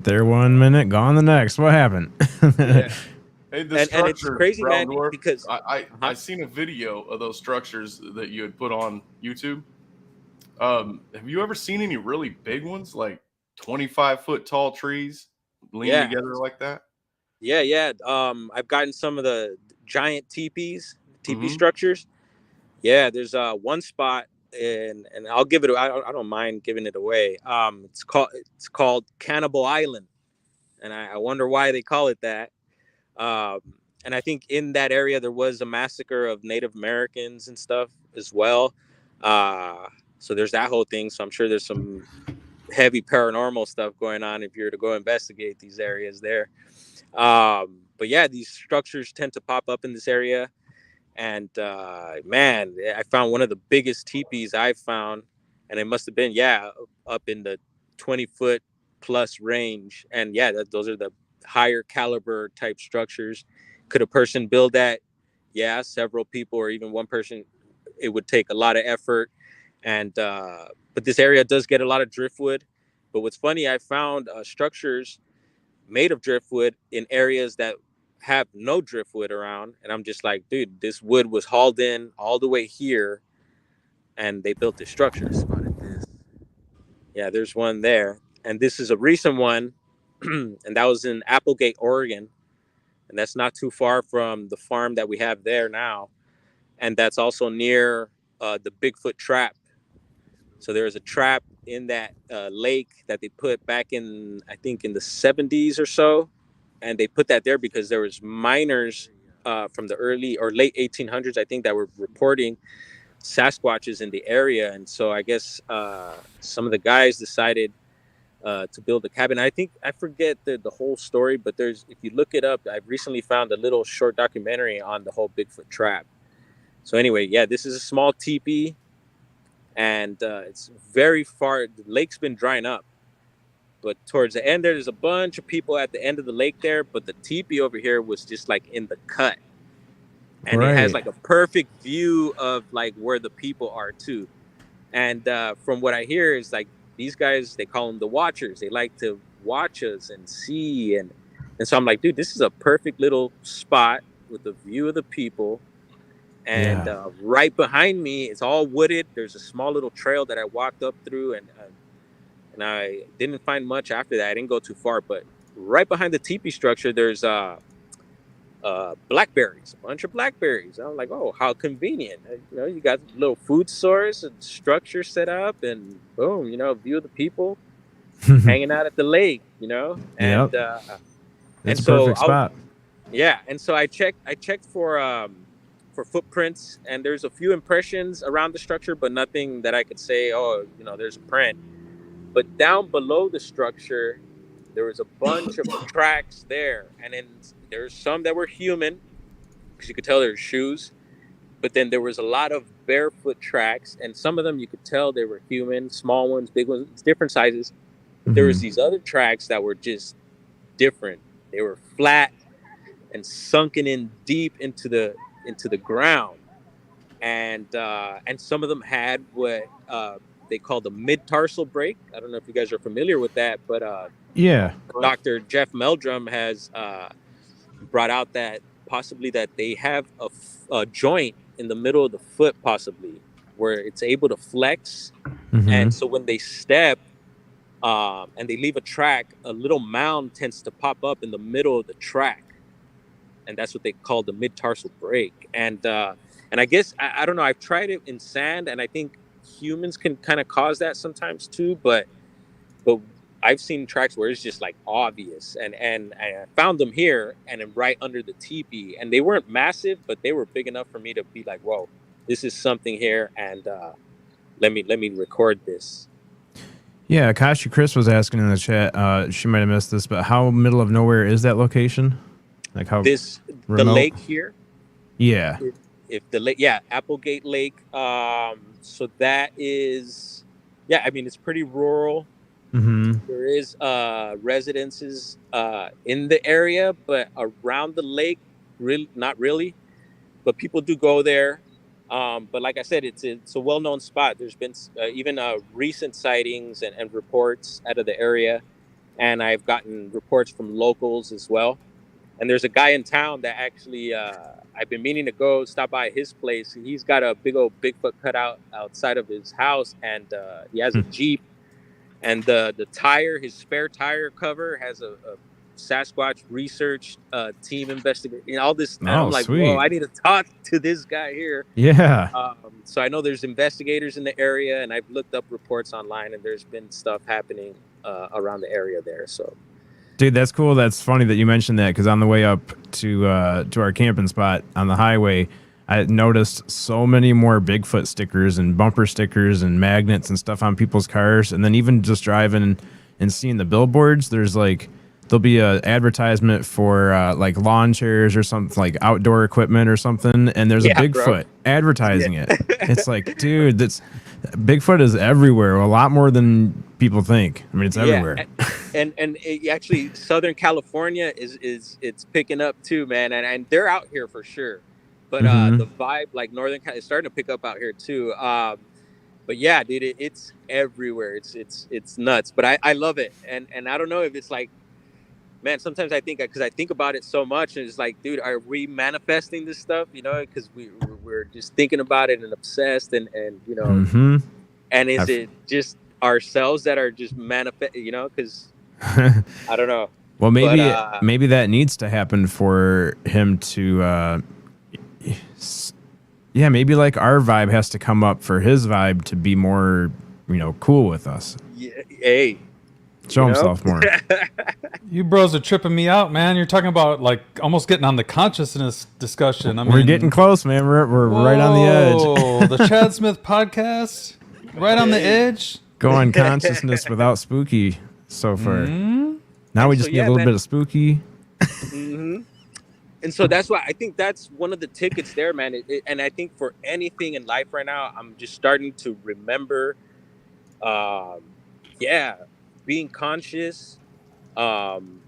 There 1 minute, gone the next. What happened? Yeah. Hey, and it's crazy, Brown man, Dwarf, because I seen a video of those structures that you had put on YouTube. Have you ever seen any really big ones, like 25-foot tall trees leaning together like that? Yeah. I've gotten some of the giant teepee structures. Yeah, there's one spot, and I'll give it. I don't mind giving it away. It's called Cannibal Island, and I wonder why they call it that. And I think in that area there was a massacre of Native Americans and stuff as well. So there's that whole thing. So I'm sure there's some heavy paranormal stuff going on if you're to go investigate these areas there. But yeah, these structures tend to pop up in this area. And man, I found one of the biggest teepees I've found, and it must have been up in the 20-foot plus range. And those are the higher caliber type structures. Could a person build that? Yeah, several people or even one person. It would take a lot of effort. And but this area does get a lot of driftwood. But what's funny, I found structures made of driftwood in areas that have no driftwood around, and I'm just like, dude, this wood was hauled in all the way here, and they built this structure. Spotted this. Yeah, there's one there, and this is a recent one and that was in Applegate, Oregon, and that's not too far from the farm that we have there now, and that's also near the Bigfoot trap. So there was a trap in that lake that they put back in, I think, in the 70s or so, and they put that there because there was miners from the early or late 1800s, I think, that were reporting Sasquatches in the area, and so I guess some of the guys decided to build a cabin. I think I forget the whole story, but there's, if you look it up, I've recently found a little short documentary on the whole Bigfoot trap. So anyway, yeah, this is a small teepee, and it's very far. The lake's been drying up, but towards the end there's a bunch of people at the end of the lake there. But the teepee over here was just like in the cut, and it has like a perfect view of like where the people are too. And from what I hear is like these guys, they call them the Watchers. They like to watch us and see, and so I'm like, dude, this is a perfect little spot with the view of the people. And right behind me, it's all wooded. There's a small little trail that I walked up through, and I didn't find much after that. I didn't go too far, but right behind the teepee structure, there's blackberries, a bunch of blackberries. I'm like, oh, how convenient. You know, you got a little food source and structure set up, and boom, you know, view of the people hanging out at the lake, you know. And it's a perfect spot. Yeah, and so I checked for footprints, and there's a few impressions around the structure, but nothing that I could say, oh, you know, there's a print. But down below the structure, there was a bunch of tracks there, and then there's some that were human, because you could tell there's shoes, but then there was a lot of barefoot tracks, and some of them you could tell they were human, small ones, big ones, different sizes. But there was these other tracks that were just different. They were flat and sunken in deep into the ground, and some of them had what they call the mid-tarsal break. I don't know if you guys are familiar with that, but Dr. Jeff Meldrum has brought out that possibly that they have a joint in the middle of the foot, possibly, where it's able to flex, and so when they step and they leave a track, a little mound tends to pop up in the middle of the track. And that's what they call the mid-tarsal break. And I guess, I don't know, I've tried it in sand, and I think humans can kind of cause that sometimes too, but I've seen tracks where it's just like obvious. And I found them here, and then right under the teepee, and they weren't massive, but they were big enough for me to be like, whoa, this is something here, and let me record this. Yeah, Akashi Chris was asking in the chat, she might have missed this, but how middle of nowhere is that location? Like how the lake here? Yeah. If the lake, yeah, Applegate Lake. So that is, yeah, I mean, it's pretty rural. There is residences in the area, but around the lake, really not really. But people do go there. But like I said, it's a well-known spot. There's been even recent sightings and reports out of the area, and I've gotten reports from locals as well. And there's a guy in town that actually I've been meaning to go stop by his place. He's got a big old Bigfoot cutout outside of his house, and he has a Jeep. And the tire, his spare tire cover, has a Sasquatch research team investigating, you know, all this. And I'm like, sweet. Whoa, I need to talk to this guy here. Yeah. So I know there's investigators in the area, and I've looked up reports online, and there's been stuff happening around the area there. So. Dude, that's cool. That's funny that you mentioned that, because on the way up to our camping spot on the highway, I noticed so many more Bigfoot stickers and bumper stickers and magnets and stuff on people's cars. And then even just driving and seeing the billboards, there'll be a advertisement for like lawn chairs or something, like outdoor equipment or something, and there's a Bigfoot advertising it. It's like, dude, Bigfoot is everywhere, a lot more than people think. I mean, it's everywhere. And actually, Southern California it's picking up too, man, and they're out here for sure. But the vibe, like Northern California, is starting to pick up out here too. But yeah, dude, it's everywhere. It's nuts. But I love it, and I don't know if it's like, man, sometimes I think, because I think about it so much, and it's like, dude, are we manifesting this stuff? You know, because we're just thinking about it and obsessed, and you know, and is it just ourselves that are just manifest? You know, because I don't know. Well, But maybe that needs to happen for him to, yeah, maybe like our vibe has to come up for his vibe to be more, cool with us. yeah, hey, Show himself more. You bros are tripping me out, man. You're talking about like almost getting on the consciousness discussion. I We're mean, getting close, man. We're right on the edge. whoa, the Chad Smith podcast, right on the edge. Going consciousness without spooky so far. Now we so, just need a yeah, little man. bit of spooky. And so that's why I think that's one of the tickets there, man. And I think for anything in life right now, I'm just starting to remember, being conscious, and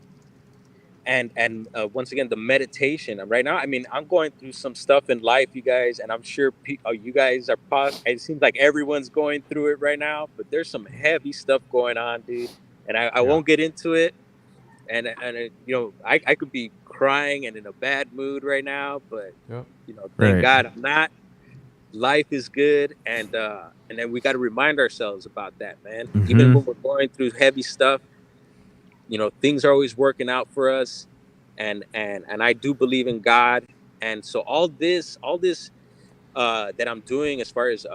once again the meditation. Right now, I mean, I'm going through some stuff in life, you guys, and I'm sure you guys are. It seems like everyone's going through it right now, but there's some heavy stuff going on, dude. And I won't get into it. And I could be crying and in a bad mood right now, but thank God I'm not. Life is good, and then we got to remind ourselves about that, man. Even when we're going through heavy stuff, things are always working out for us, and I do believe in God, and so all this that I'm doing as far as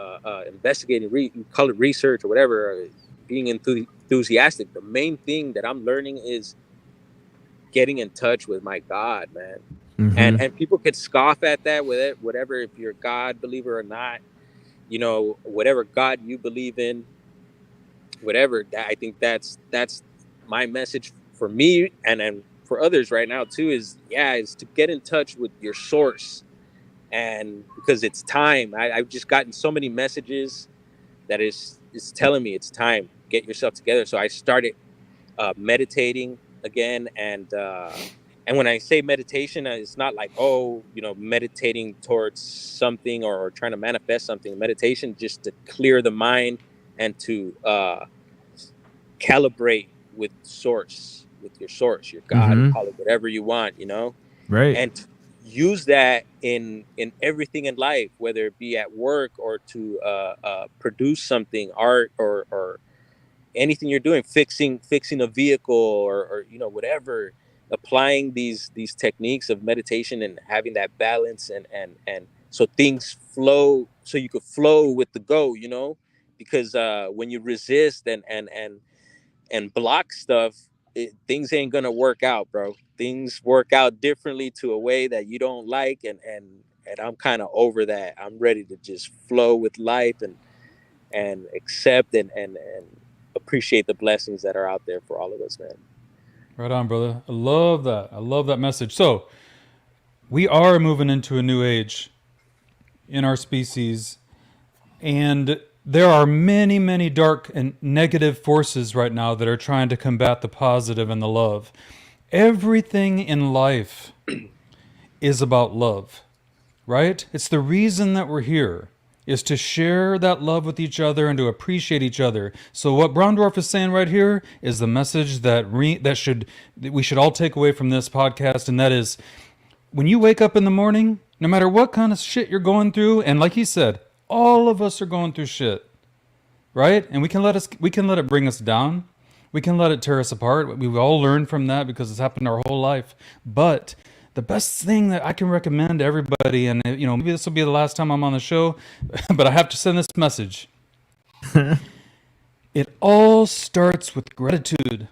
investigating, call it research or whatever, being enthusiastic. The main thing that I'm learning is getting in touch with my God, man. And people could scoff at that with it, whatever, if you're a God believer or not, whatever God you believe in, whatever. I think that's my message for me, and for others right now too, is to get in touch with your source. And because it's time, I've just gotten so many messages that it's telling me it's time, get yourself together. So I started meditating again, and when I say meditation, it's not like meditating towards something or trying to manifest something. Meditation just to clear the mind and to calibrate with your source, your God, call it whatever you want, Right. and use that in everything in life, whether it be at work or to produce something, art or anything you're doing, fixing a vehicle or whatever, applying these techniques of meditation and having that balance and so things flow, so you could flow with the go, because when you resist and block stuff, things ain't gonna work out, bro. Things work out differently to a way that you don't like, and I'm kind of over that. I'm ready to just flow with life and accept and appreciate the blessings that are out there for all of us, man. Right on, brother. I love that. I love that message. So we are moving into a new age in our species, and there are many, many dark and negative forces right now that are trying to combat the positive and the love. Everything in life is about love, right? It's the reason that we're here, is to share that love with each other and to appreciate each other. So what Brown Dwarf is saying right here is the message that we should all take away from this podcast, and that is, when you wake up in the morning, no matter what kind of shit you're going through, and like he said, all of us are going through shit, right? And we can let it bring us down. We can let it tear us apart. We've all learned from that because it's happened our whole life. But the best thing that I can recommend to everybody, and maybe this will be the last time I'm on the show, but I have to send this message. It all starts with gratitude.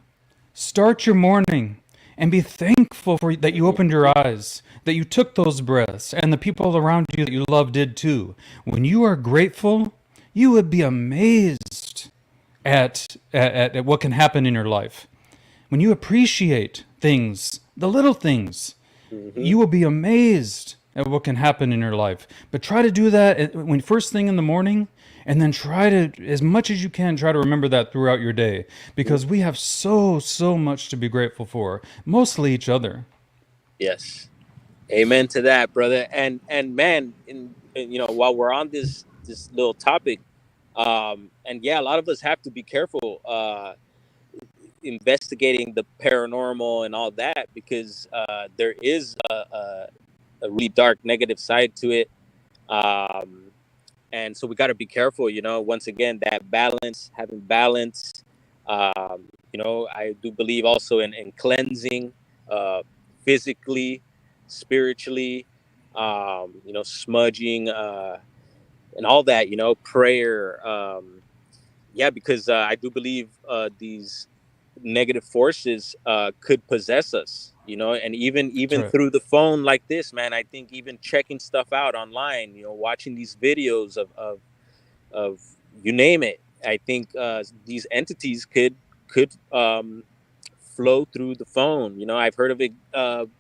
Start your morning and be thankful for that you opened your eyes, that you took those breaths, and the people around you that you love did too. When you are grateful, you would be amazed at what can happen in your life. When you appreciate things, the little things, you will be amazed at what can happen in your life. But try to do that when first thing in the morning, and then try to, as much as you can, try to remember that throughout your day, because we have so much to be grateful for, mostly each other. Yes, amen to that, brother. And man, while we're on this little topic, and yeah, a lot of us have to be careful investigating the paranormal and all that, because there is a really dark negative side to it, and so we got to be careful. Once again, that balance, having balance, You know, I do believe also in cleansing, physically, spiritually, you know, smudging, and all that, you know, prayer. Yeah, because I do believe these negative forces could possess us, you know, and That's even right. through the phone like this, man. I think even checking stuff out online, you know, watching these videos of you name it. I think these entities could flow through the phone. You know, I've heard of it,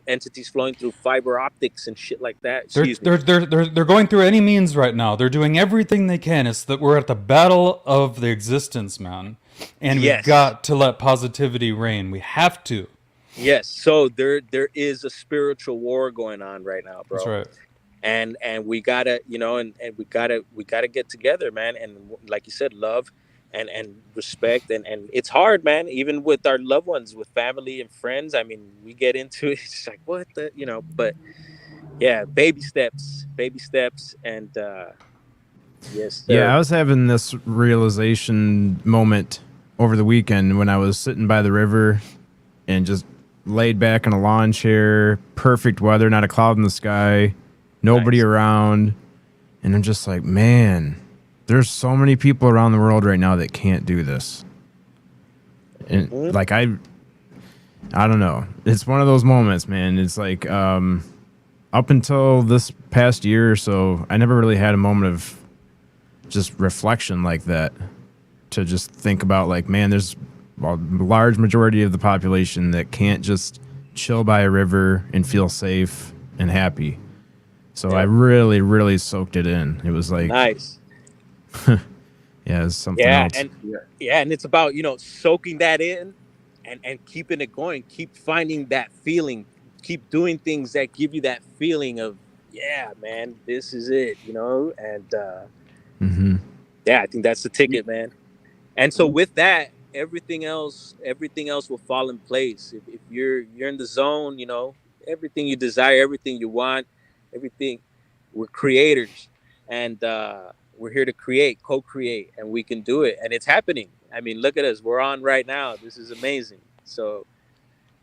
entities flowing through fiber optics and shit like that. They're Excuse me. they're they're they're they're going through any means right now. They're doing everything they can. It's that we're at the battle of the existence, man, and we've Yes. got to let positivity reign. We have to. Yes. So there is a spiritual war going on right now, That's bro. right. And we gotta, you know, and we gotta get together, man. And like you said, love and respect, and it's hard, man, even with our loved ones, with family and friends. I mean, we get into it, it's like, what the, you know, but yeah, baby steps, and yes, Yeah, sir. I was having this realization moment over the weekend when I was sitting by the river and just laid back in a lawn chair, perfect weather, not a cloud in the sky, nobody Nice. around. And I'm just like, man, there's so many people around the world right now that can't do this. And Mhm. like, I don't know. It's one of those moments, man. It's like, up until this past year or so, I never really had a moment of just reflection like that to just think about, like, man, there's a large majority of the population that can't just chill by a river and feel safe and happy. So I Yep. really, really soaked it in. It was like, Nice. yeah, it's something Yeah, else. and yeah, and it's about, you know, soaking that in and keeping it going, keep finding that feeling, keep doing things that give you that feeling of, yeah, man, this is it, you know. And Hmm. yeah, I think that's the ticket, man. And so with that, everything else will fall in place. If you're in the zone, you know, everything you desire, everything you want, everything, we're creators, and we're here to create, co-create, and we can do it, and it's happening. I mean, look at us, we're on right now. This is amazing. So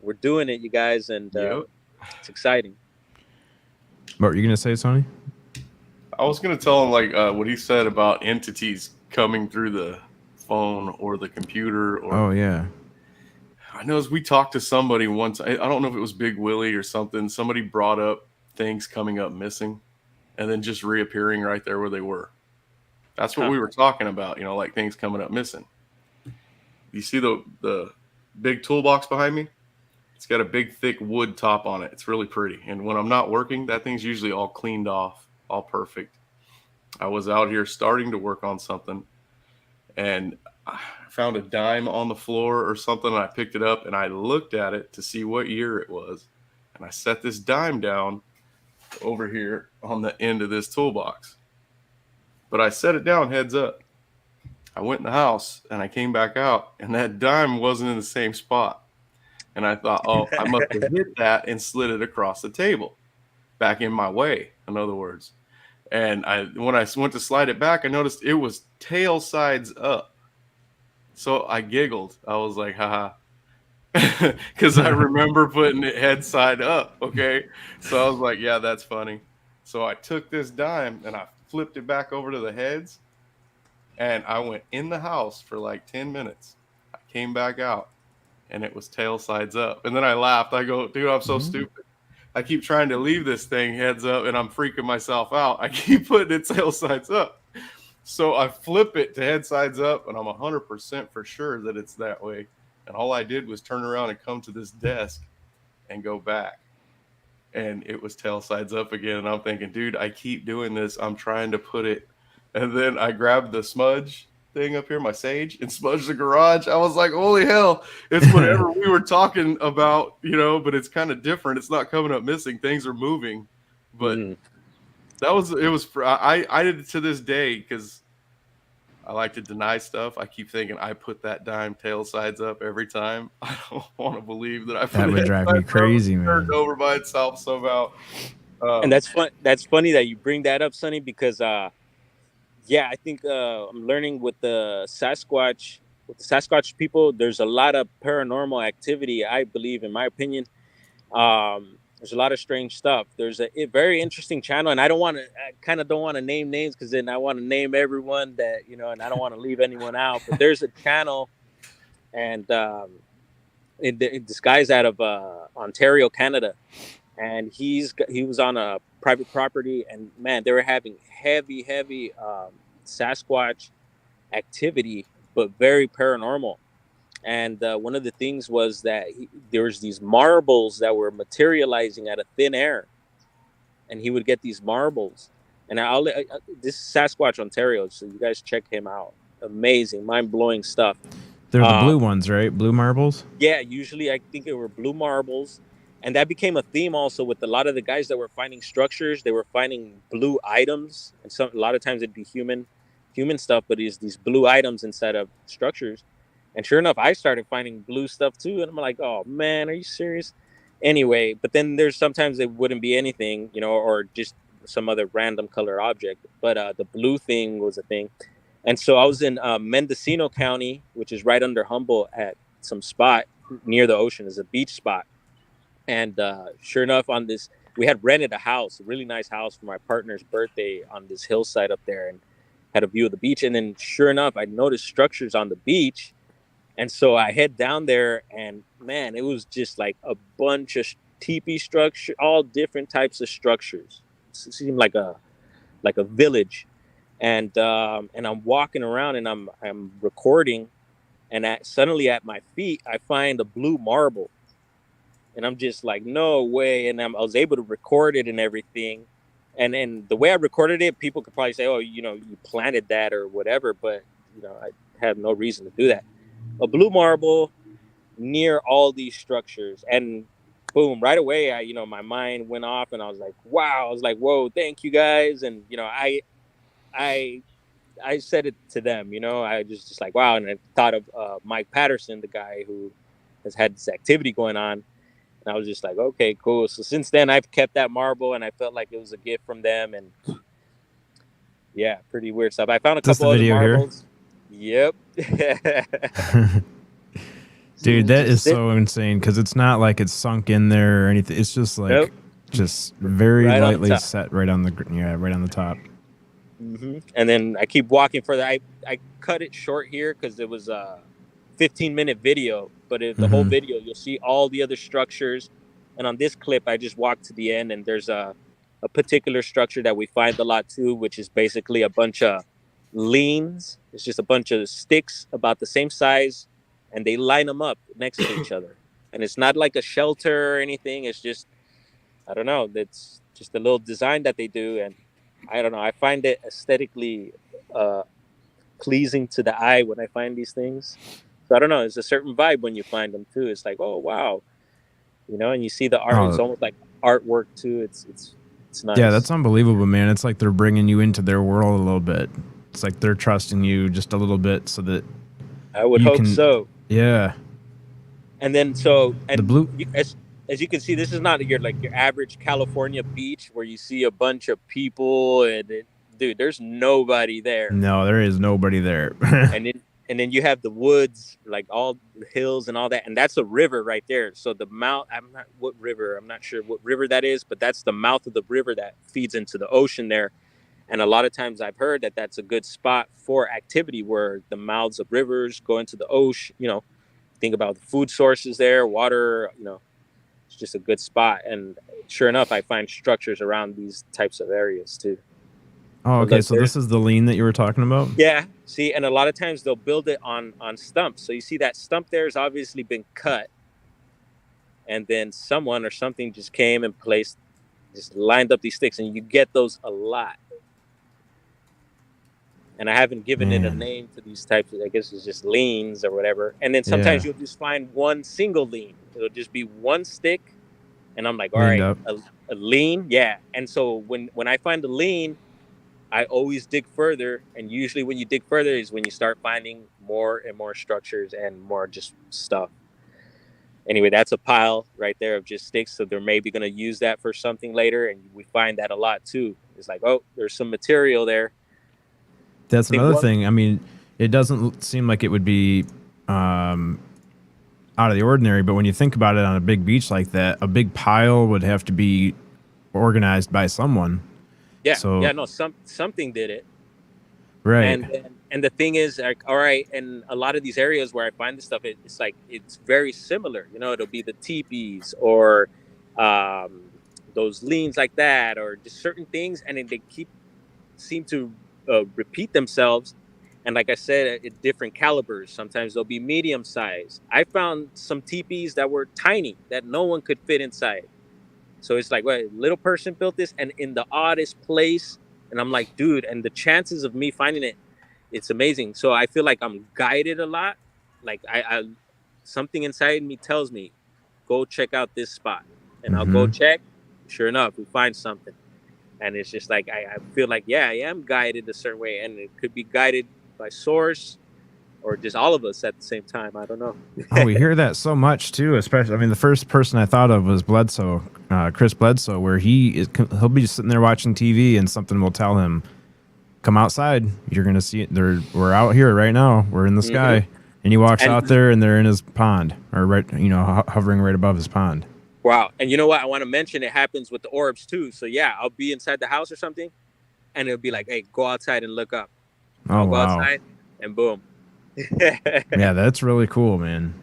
we're doing it, you guys, and Yep. it's exciting. What were you gonna say, Sonny? I was gonna tell him like what he said about entities coming through the phone or the computer, or Oh yeah. I know as we talked to somebody once, I don't know if it was Big Willie or something. Somebody brought up things coming up missing and then just reappearing right there where they were. That's what Huh. we were talking about, you know, like things coming up missing. You see the big toolbox behind me? It's got a big thick wood top on it. It's really pretty. And when I'm not working, that thing's usually all cleaned off, all perfect. I was out here starting to work on something and I found a dime on the floor or something, and I picked it up and I looked at it to see what year it was. And I set this dime down over here on the end of this toolbox. But I set it down heads up. I went in the house and I came back out and that dime wasn't in the same spot. And I thought, oh, I must have hit that and slid it across the table, back in my way, in other words. And when I went to slide it back, I noticed it was tail sides up. So I giggled. I was like, haha. Because I remember putting it head side up. Okay. So I was like, yeah, that's funny. So I took this dime and I flipped it back over to the heads. And I went in the house for like 10 minutes. I came back out and it was tail sides up. And then I laughed. I go, dude, I'm so stupid. I keep trying to leave this thing heads up and I'm freaking myself out. I keep putting it tail sides up. So I flip it to head sides up and I'm 100% for sure that it's that way. And all I did was turn around and come to this desk and go back. And it was tail sides up again. And I'm thinking, dude, I keep doing this. I'm trying to put it. And then I grabbed the smudge thing up here, my sage, and smudged the garage. I was like, holy hell, it's whatever we were talking about, you know, but it's kind of different. It's not coming up missing. Things are moving. But Mhm. I did it to this day because I like to deny stuff. I keep thinking I put that dime tail sides up every time. I don't want to believe that I put That it would head drive me sides up and crazy, turned man. over by itself somehow. And that's funny that you bring that up, Sonny, because yeah, I think I'm learning with the Sasquatch, with the Sasquatch people, there's a lot of paranormal activity. I believe, in my opinion, there's a lot of strange stuff. There's a very interesting channel, and I kind of don't want to name names because then I want to name everyone that, you know, and I don't want to leave anyone out. But there's a channel, and this guy's out of Ontario, Canada, and he was on a private property, and man, they were having heavy Sasquatch activity, but very paranormal. And one of the things was that there was these marbles that were materializing out of thin air, and he would get these marbles. And this is Sasquatch Ontario, so you guys check him out. Amazing, mind-blowing stuff. They're the blue ones, right? Blue marbles? Yeah, usually I think it were blue marbles. And that became a theme also with a lot of the guys that were finding structures. They were finding blue items. And a lot of times it'd be human stuff, but it's these blue items inside of structures. And sure enough, I started finding blue stuff too. And I'm like, oh man, are you serious? Anyway, but then there's sometimes it wouldn't be anything, you know, or just some other random color object. But the blue thing was a thing. And so I was in Mendocino County, which is right under Humboldt, at some spot near the ocean. Is a beach spot. And sure enough, we had rented a house, a really nice house for my partner's birthday on this hillside up there, and had a view of the beach. And then sure enough, I noticed structures on the beach. And so I head down there, and man, it was just like a bunch of teepee structure, all different types of structures. It seemed like a village. And I'm walking around, and I'm recording, and suddenly at my feet I find a blue marble, and I'm just like, no way. And I was able to record it and everything, and the way I recorded it, people could probably say, oh, you know, you planted that or whatever, but you know, I have no reason to do that. A blue marble near all these structures, and boom, right away, my mind went off, and I was like, wow. I was like, whoa, thank you guys. And you know, I said it to them, you know, I just like, wow. And I thought of Mike Patterson, the guy who has had this activity going on. And I was just like, okay, cool. So since then I've kept that marble, and I felt like it was a gift from them. And yeah, pretty weird stuff. I found a couple other marbles. Here? Yep. Dude, that is so insane, because it's not like it's sunk in there or anything. It's just like, just very lightly set right on the top. Mm-hmm. And then I keep walking further. I cut it short here because it was a 15-minute video, but the whole video, you'll see all the other structures. And on this clip, I just walked to the end, and there's a particular structure that we find a lot too, which is basically a bunch of leans. It's just a bunch of sticks about the same size, and they line them up next to each other. And it's not like a shelter or anything. It's just, I don't know, it's just a little design that they do. And I don't know, I find it aesthetically pleasing to the eye when I find these things. So I don't know, it's a certain vibe when you find them too. It's like, oh wow, you know, and you see the art. It's almost like artwork too. It's nice. Yeah, that's unbelievable, man. It's like they're bringing you into their world a little bit. It's like they're trusting you just a little bit, so that I would hope so. Yeah. And then the blue, as you can see, this is not your average California beach where you see a bunch of people and dude, there's nobody there. No, there is nobody there. and then you have the woods, like all the hills and all that, and that's a river right there. So the mouth, I'm not sure what river that is, but that's the mouth of the river that feeds into the ocean there. And a lot of times I've heard that that's a good spot for activity, where the mouths of rivers go into the ocean. You know, think about the food sources there, water, you know, it's just a good spot. And sure enough, I find structures around these types of areas too. Oh, okay. So this is the lean that you were talking about? Yeah. See, and a lot of times they'll build it on stumps. So you see that stump there has obviously been cut, and then someone or something just came and just lined up these sticks, and you get those a lot. And I haven't given it a name to these types of, I guess it's just leans or whatever. And then sometimes you'll just find one single lean. It'll just be one stick. And I'm like, all right, a lean. Yeah. And so when I find a lean, I always dig further. And usually when you dig further is when you start finding more and more structures and more just stuff. Anyway, that's a pile right there of just sticks. So they're maybe going to use that for something later. And we find that a lot too. It's like, oh, there's some material there. That's another thing. I mean, it doesn't seem like it would be out of the ordinary. But when you think about it, on a big beach like that, a big pile would have to be organized by someone. Yeah, So yeah, no, something did it. right. And the thing is, like, all right, and a lot of these areas where I find this stuff, it's like it's very similar. You know, it'll be the teepees or those leans like that, or just certain things, and then they seem to repeat themselves. And like I said, at different calibers. Sometimes they'll be medium size. I found some teepees that were tiny that no one could fit inside. So it's like, what, little person built this, and in the oddest place. And I'm like, dude, and the chances of me finding it, it's amazing. So I feel like I'm guided a lot. Like I something inside me tells me, go check out this spot, and I'll go check. Sure enough, we find something, and it's just like I feel like, yeah, I am guided a certain way, and it could be guided by source, or just all of us at the same time. I don't know. Oh, we hear that so much too. Especially, I mean, the first person I thought of was Bledsoe, Chris Bledsoe, where he'll be sitting there watching TV, and something will tell him, "Come outside. You're gonna see it. We're out here right now. We're in the sky." And he walks out there, and they're in his pond, or right, hovering right above his pond. Wow. And you know what? I want to mention it happens with the orbs too. So yeah, I'll be inside the house or something, and it'll be like, "Hey, go outside and look up." I'll go outside, and boom. Yeah, that's really cool, man.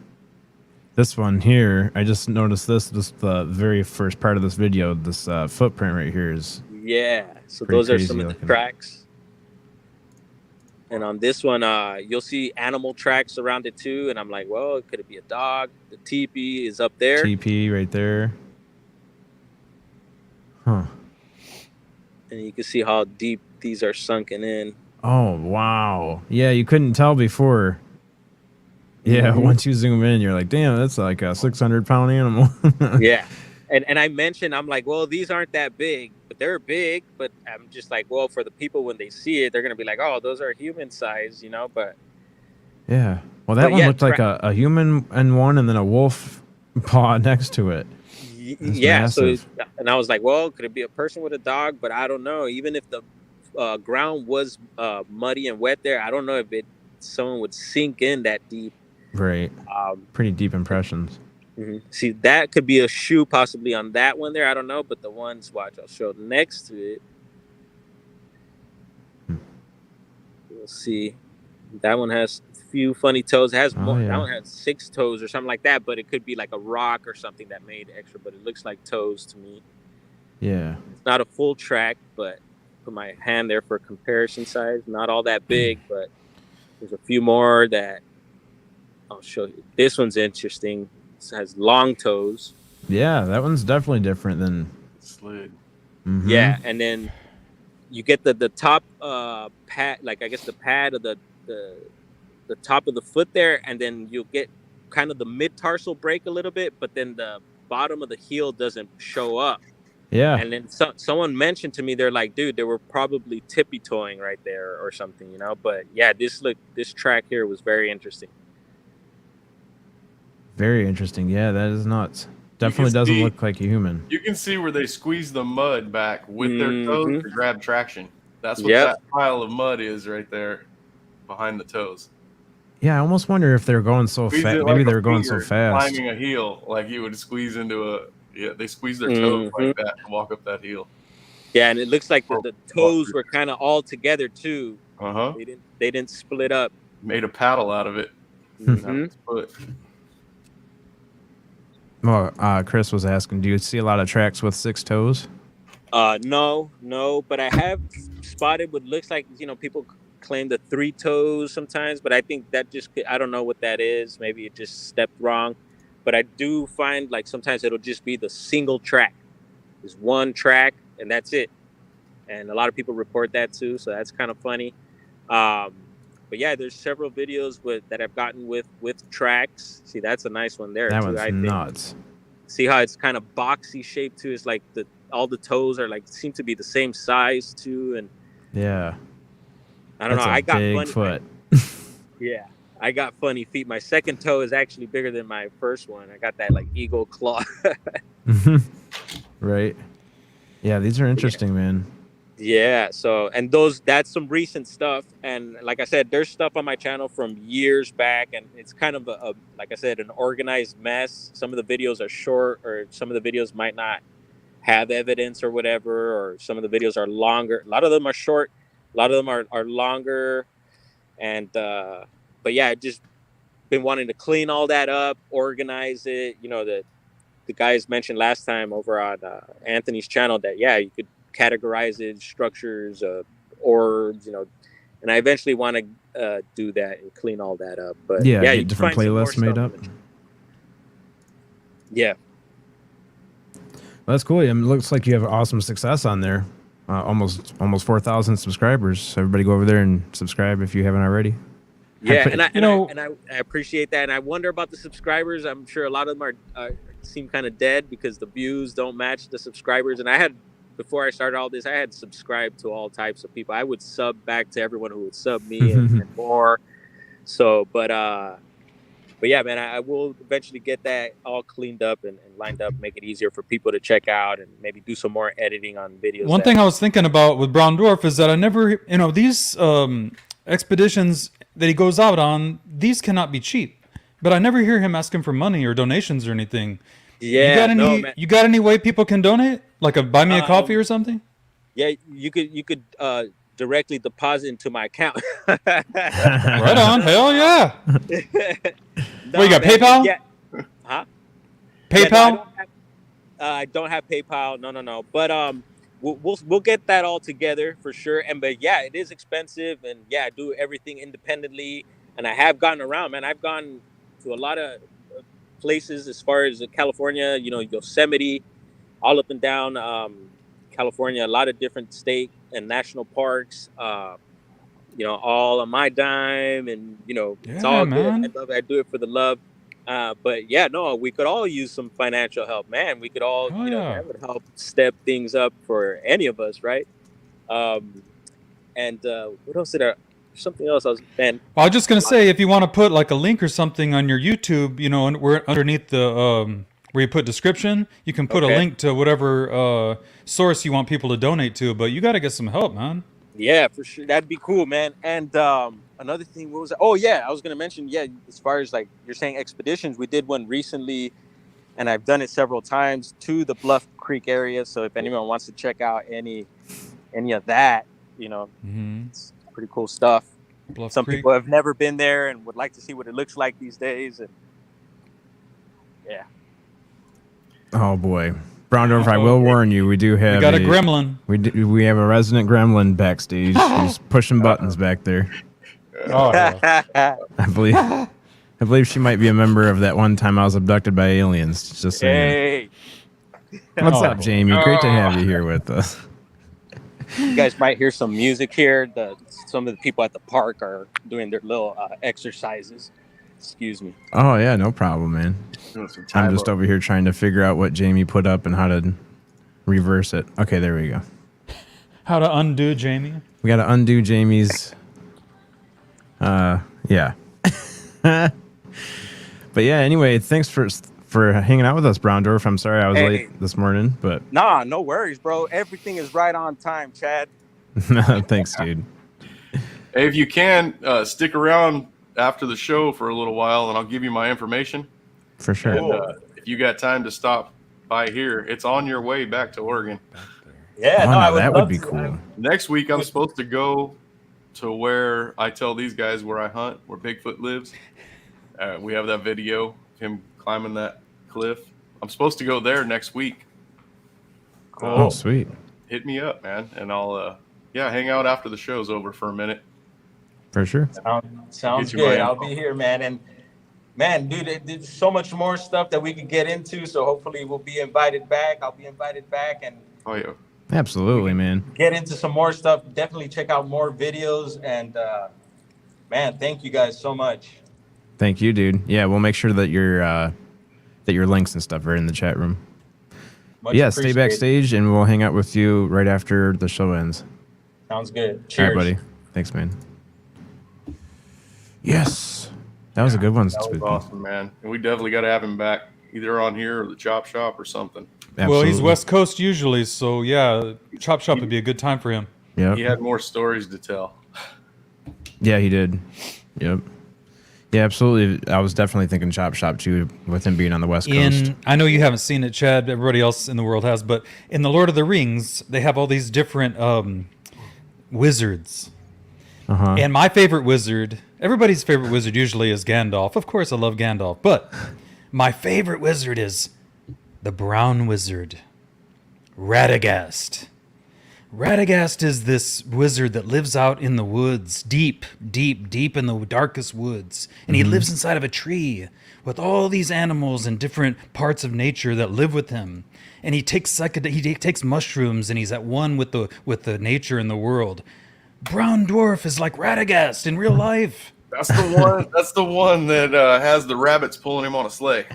This one here, I just noticed this the very first part of this video. This footprint right here is So pretty those are crazy some of the looking. tracks. And on this one, you'll see animal tracks around it too. And I'm like, well, could it be a dog? The teepee is up there. TP right there. Huh. And you can see how deep these are sunken in. Oh, wow. Yeah, you couldn't tell before. Yeah, once you zoom in, you're like, damn, that's like a 600-pound animal. Yeah. And I mentioned, I'm like, well, these aren't that big, but they're big. But I'm just like, well, for the people, when they see it, they're going to be like, oh, those are human size, But yeah. Well, that one looked like a human and one, and then a wolf paw next to it. Yeah. Massive. And I was like, well, could it be a person with a dog? But I don't know. Even if the ground was muddy and wet there, I don't know if someone would sink in that deep. Right. Pretty deep impressions. See, that could be a shoe possibly on that one there. I don't know, but the ones, watch, I'll show next to it. You'll see that one has a few funny toes. It has more. That one has 6 toes or something like that, but it could be like a rock or something that made extra, but it looks like toes to me. Yeah. It's not a full track, but put my hand there for comparison size. Not all that big, but there's a few more that I'll show you. This one's interesting. It has long toes. Yeah, that one's definitely different than Slid. Yeah, and then you get the top pad, like I guess the pad of the top of the foot there, and then you'll get kind of the mid tarsal break a little bit, but then the bottom of the heel doesn't show up. Yeah. And then someone mentioned to me, they're like, dude, they were probably tippy toeing right there or something, But yeah, this track here was very interesting. Very interesting. Yeah, that is nuts. Definitely doesn't look like a human. You can see where they squeeze the mud back with their toes to grab traction. That's what that pile of mud is right there behind the toes. Yeah, I almost wonder if they're going so fast. Maybe they're going so fast. Climbing a heel, like you would squeeze into a... Yeah, they squeeze their toes like that to walk up that heel. Yeah, and it looks like the toes were kind of all together too. They didn't split up. Made a paddle out of it. Well, Chris was asking, do you see a lot of tracks with 6 toes? No, but I have spotted what looks like, people claim the 3 toes sometimes, but I think that I don't know what that is. Maybe it just stepped wrong. But I do find like sometimes it'll just be the single track. There's one track and that's it. And a lot of people report that too, so that's kind of funny. But yeah, there's several videos that I've gotten with tracks. See, that's a nice one there. That too, one's nuts. See how it's kind of boxy shaped too? It's like all the toes are like seem to be the same size too, and yeah, I don't know. I got big funny foot. Yeah, I got funny feet. My second toe is actually bigger than my first one. I got that like eagle claw. Right. Yeah, these are interesting, man. Yeah, so and that's some recent stuff, and like I said, there's stuff on my channel from years back, and it's kind of like I said, an organized mess. Some of the videos are short, or some of the videos might not have evidence or whatever, or some of the videos are longer. A lot of them are short, a lot of them are longer, and but yeah, I've just been wanting to clean all that up, organize it. You know, the guys mentioned last time over on Anthony's channel that yeah, you could categorize it, structures, orbs, you know, and I eventually want to do that and clean all that up. But Yeah, yeah, get you can different find some more playlists made stuff up. in the- Yeah. Well, that's cool. It looks like you have awesome success on there. Almost 4,000 subscribers. Everybody go over there and subscribe if you haven't already. Yeah, put- I appreciate that, and I wonder about the subscribers. I'm sure a lot of them seem kind of dead because the views don't match the subscribers. And I had, before I started all this, I had subscribed to all types of people. I would sub back to everyone who would sub me and more. So, but yeah, man, I will eventually get that all cleaned up and lined up, make it easier for people to check out, and maybe do some more editing on videos. One thing I was thinking about with Brown Dwarf is that I never, you know, these expeditions that he goes out on, these cannot be cheap. But I never hear him asking for money or donations or anything. Yeah, you got any way people can donate? Like buy me a coffee or something? Yeah, you could directly deposit into my account. Right on, hell yeah! No, What, you got man, PayPal? Yeah. Huh? PayPal? Yeah, no, I don't have PayPal. No. But we'll get that all together for sure. But yeah, it is expensive, and yeah, I do everything independently, and I have gotten around, man. I've gone to a lot of places as far as California, you know, Yosemite, all up and down California, a lot of different state and national parks, you know, all on my dime, and you know, it's all man. good. I love it. I do it for the love. But yeah, no, we could all use some financial help, man. We could all, Oh, you know, yeah. that would help step things up for any of us, right? And what else did I? Something else I was, man. Well, I was just gonna say, if you want to put like a link or something on your YouTube, you know, and we're underneath the where you put description, you can put a link to whatever source you want people to donate to. But you got to get some help, man. Yeah, for sure. That'd be cool, man. And another thing, what was that? Oh yeah, I was gonna mention, yeah, as far as like you're saying expeditions, we did one recently, and I've done it several times to the Bluff Creek area. So if anyone wants to check out any of that, you know, it's pretty cool stuff. Bluff Some Creek. people have never been there and would like to see what it looks like these days. And yeah. Oh boy, Brown Dwarf, I will warn you. We do have We got a gremlin. We have a resident gremlin backstage. He's pushing buttons back there. Oh, yeah. I believe she might be a member of that one time I was abducted by aliens. Just saying. Hey, What's Oh. up, Jamie? Great to have you here with us. you guys might hear some music here. Some of the people at the park are doing their little exercises. Excuse me. Oh yeah, no problem, man. Doing some I'm time just up. over here trying to figure out what Jamie put up and how to reverse it. Okay, there we go. How to undo Jamie? We got to undo Jamie's. Yeah. But yeah, anyway, thanks for hanging out with us, Brown Dwarf. I'm sorry I was Hey. late this morning, but Nah, no worries, bro. Everything is right on time, Chad. thanks, dude. Hey, if you can, stick around after the show for a little while, and I'll give you my information. For sure. And if you got time to stop by here, it's on your way back to Oregon. Yeah, Oh, no, no, I would that love would be to. cool. Next week, I'm supposed to go to where I tell these guys where I hunt, where Bigfoot lives. We have that video of him climbing that cliff. I'm supposed to go there next week. Oh, sweet. Hit me up, man, and I'll hang out after the show's over for a minute. For sure. Sounds Get you my good. I'll info. be here, man. And man, dude, there's so much more stuff that we could get into. So hopefully we'll be invited back. I'll be invited back and Oh yeah. Absolutely, man. get into some more stuff. Definitely check out more videos. And man, thank you guys so much. Thank you, dude. Yeah, we'll make sure that your links and stuff are in the chat room. Much Yeah, stay appreciated. backstage and we'll hang out with you right after the show ends. Sounds good. All Cheers. right, buddy. Thanks, man. Yes. That was a good one. That was Spoopy. awesome, man. And we definitely got to have him back. either on here or the Chop Shop or something. Well, he's Absolutely. West Coast usually, so yeah, Chop Shop would be a good time for him. Yep. He had more stories to tell. Yeah, he did. Yep. Yeah, absolutely. I was definitely thinking Chop Shop too, with him being on the West Coast. I know you haven't seen it, Chad. Everybody else in the world has, but in the Lord of the Rings, they have all these different wizards. Uh-huh. And my favorite wizard, everybody's favorite wizard usually is Gandalf. Of course, I love Gandalf, but my favorite wizard is the Brown Wizard, Radagast. Radagast is this wizard that lives out in the woods, deep in the darkest woods. And he lives inside of a tree with all these animals and different parts of nature that live with him. And he takes mushrooms, and he's at one with the nature and the world. Brown Dwarf is like Radagast in real life. That's the one. That's the one that has the rabbits pulling him on a sleigh.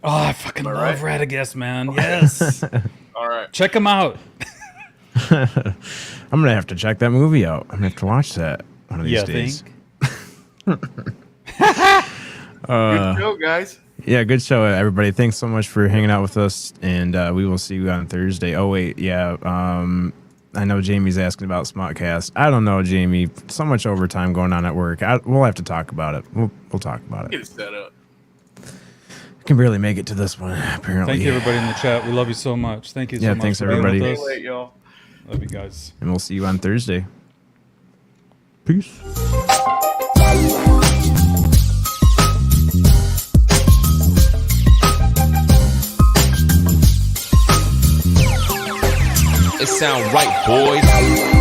Oh, I fucking love right? Radagast, man. Yes. All right. Check him out. I'm gonna have to check that movie out. I'm gonna have to watch that one of these days. Good show, guys. Yeah, good show, everybody. Thanks so much for hanging out with us, and we will see you on Thursday. Oh wait, yeah. I know Jamie's asking about Smodcast. I don't know, Jamie. So much overtime going on at work. We'll have to talk about it. We'll talk about Get it. it set up. I can barely make it to this one, apparently. Thank you, everybody in the chat. We love you so much. Thank you so much. thanks, for being with everybody. us. Stay late, y'all. Love you guys. And we'll see you on Thursday. Peace. It sound right, boys.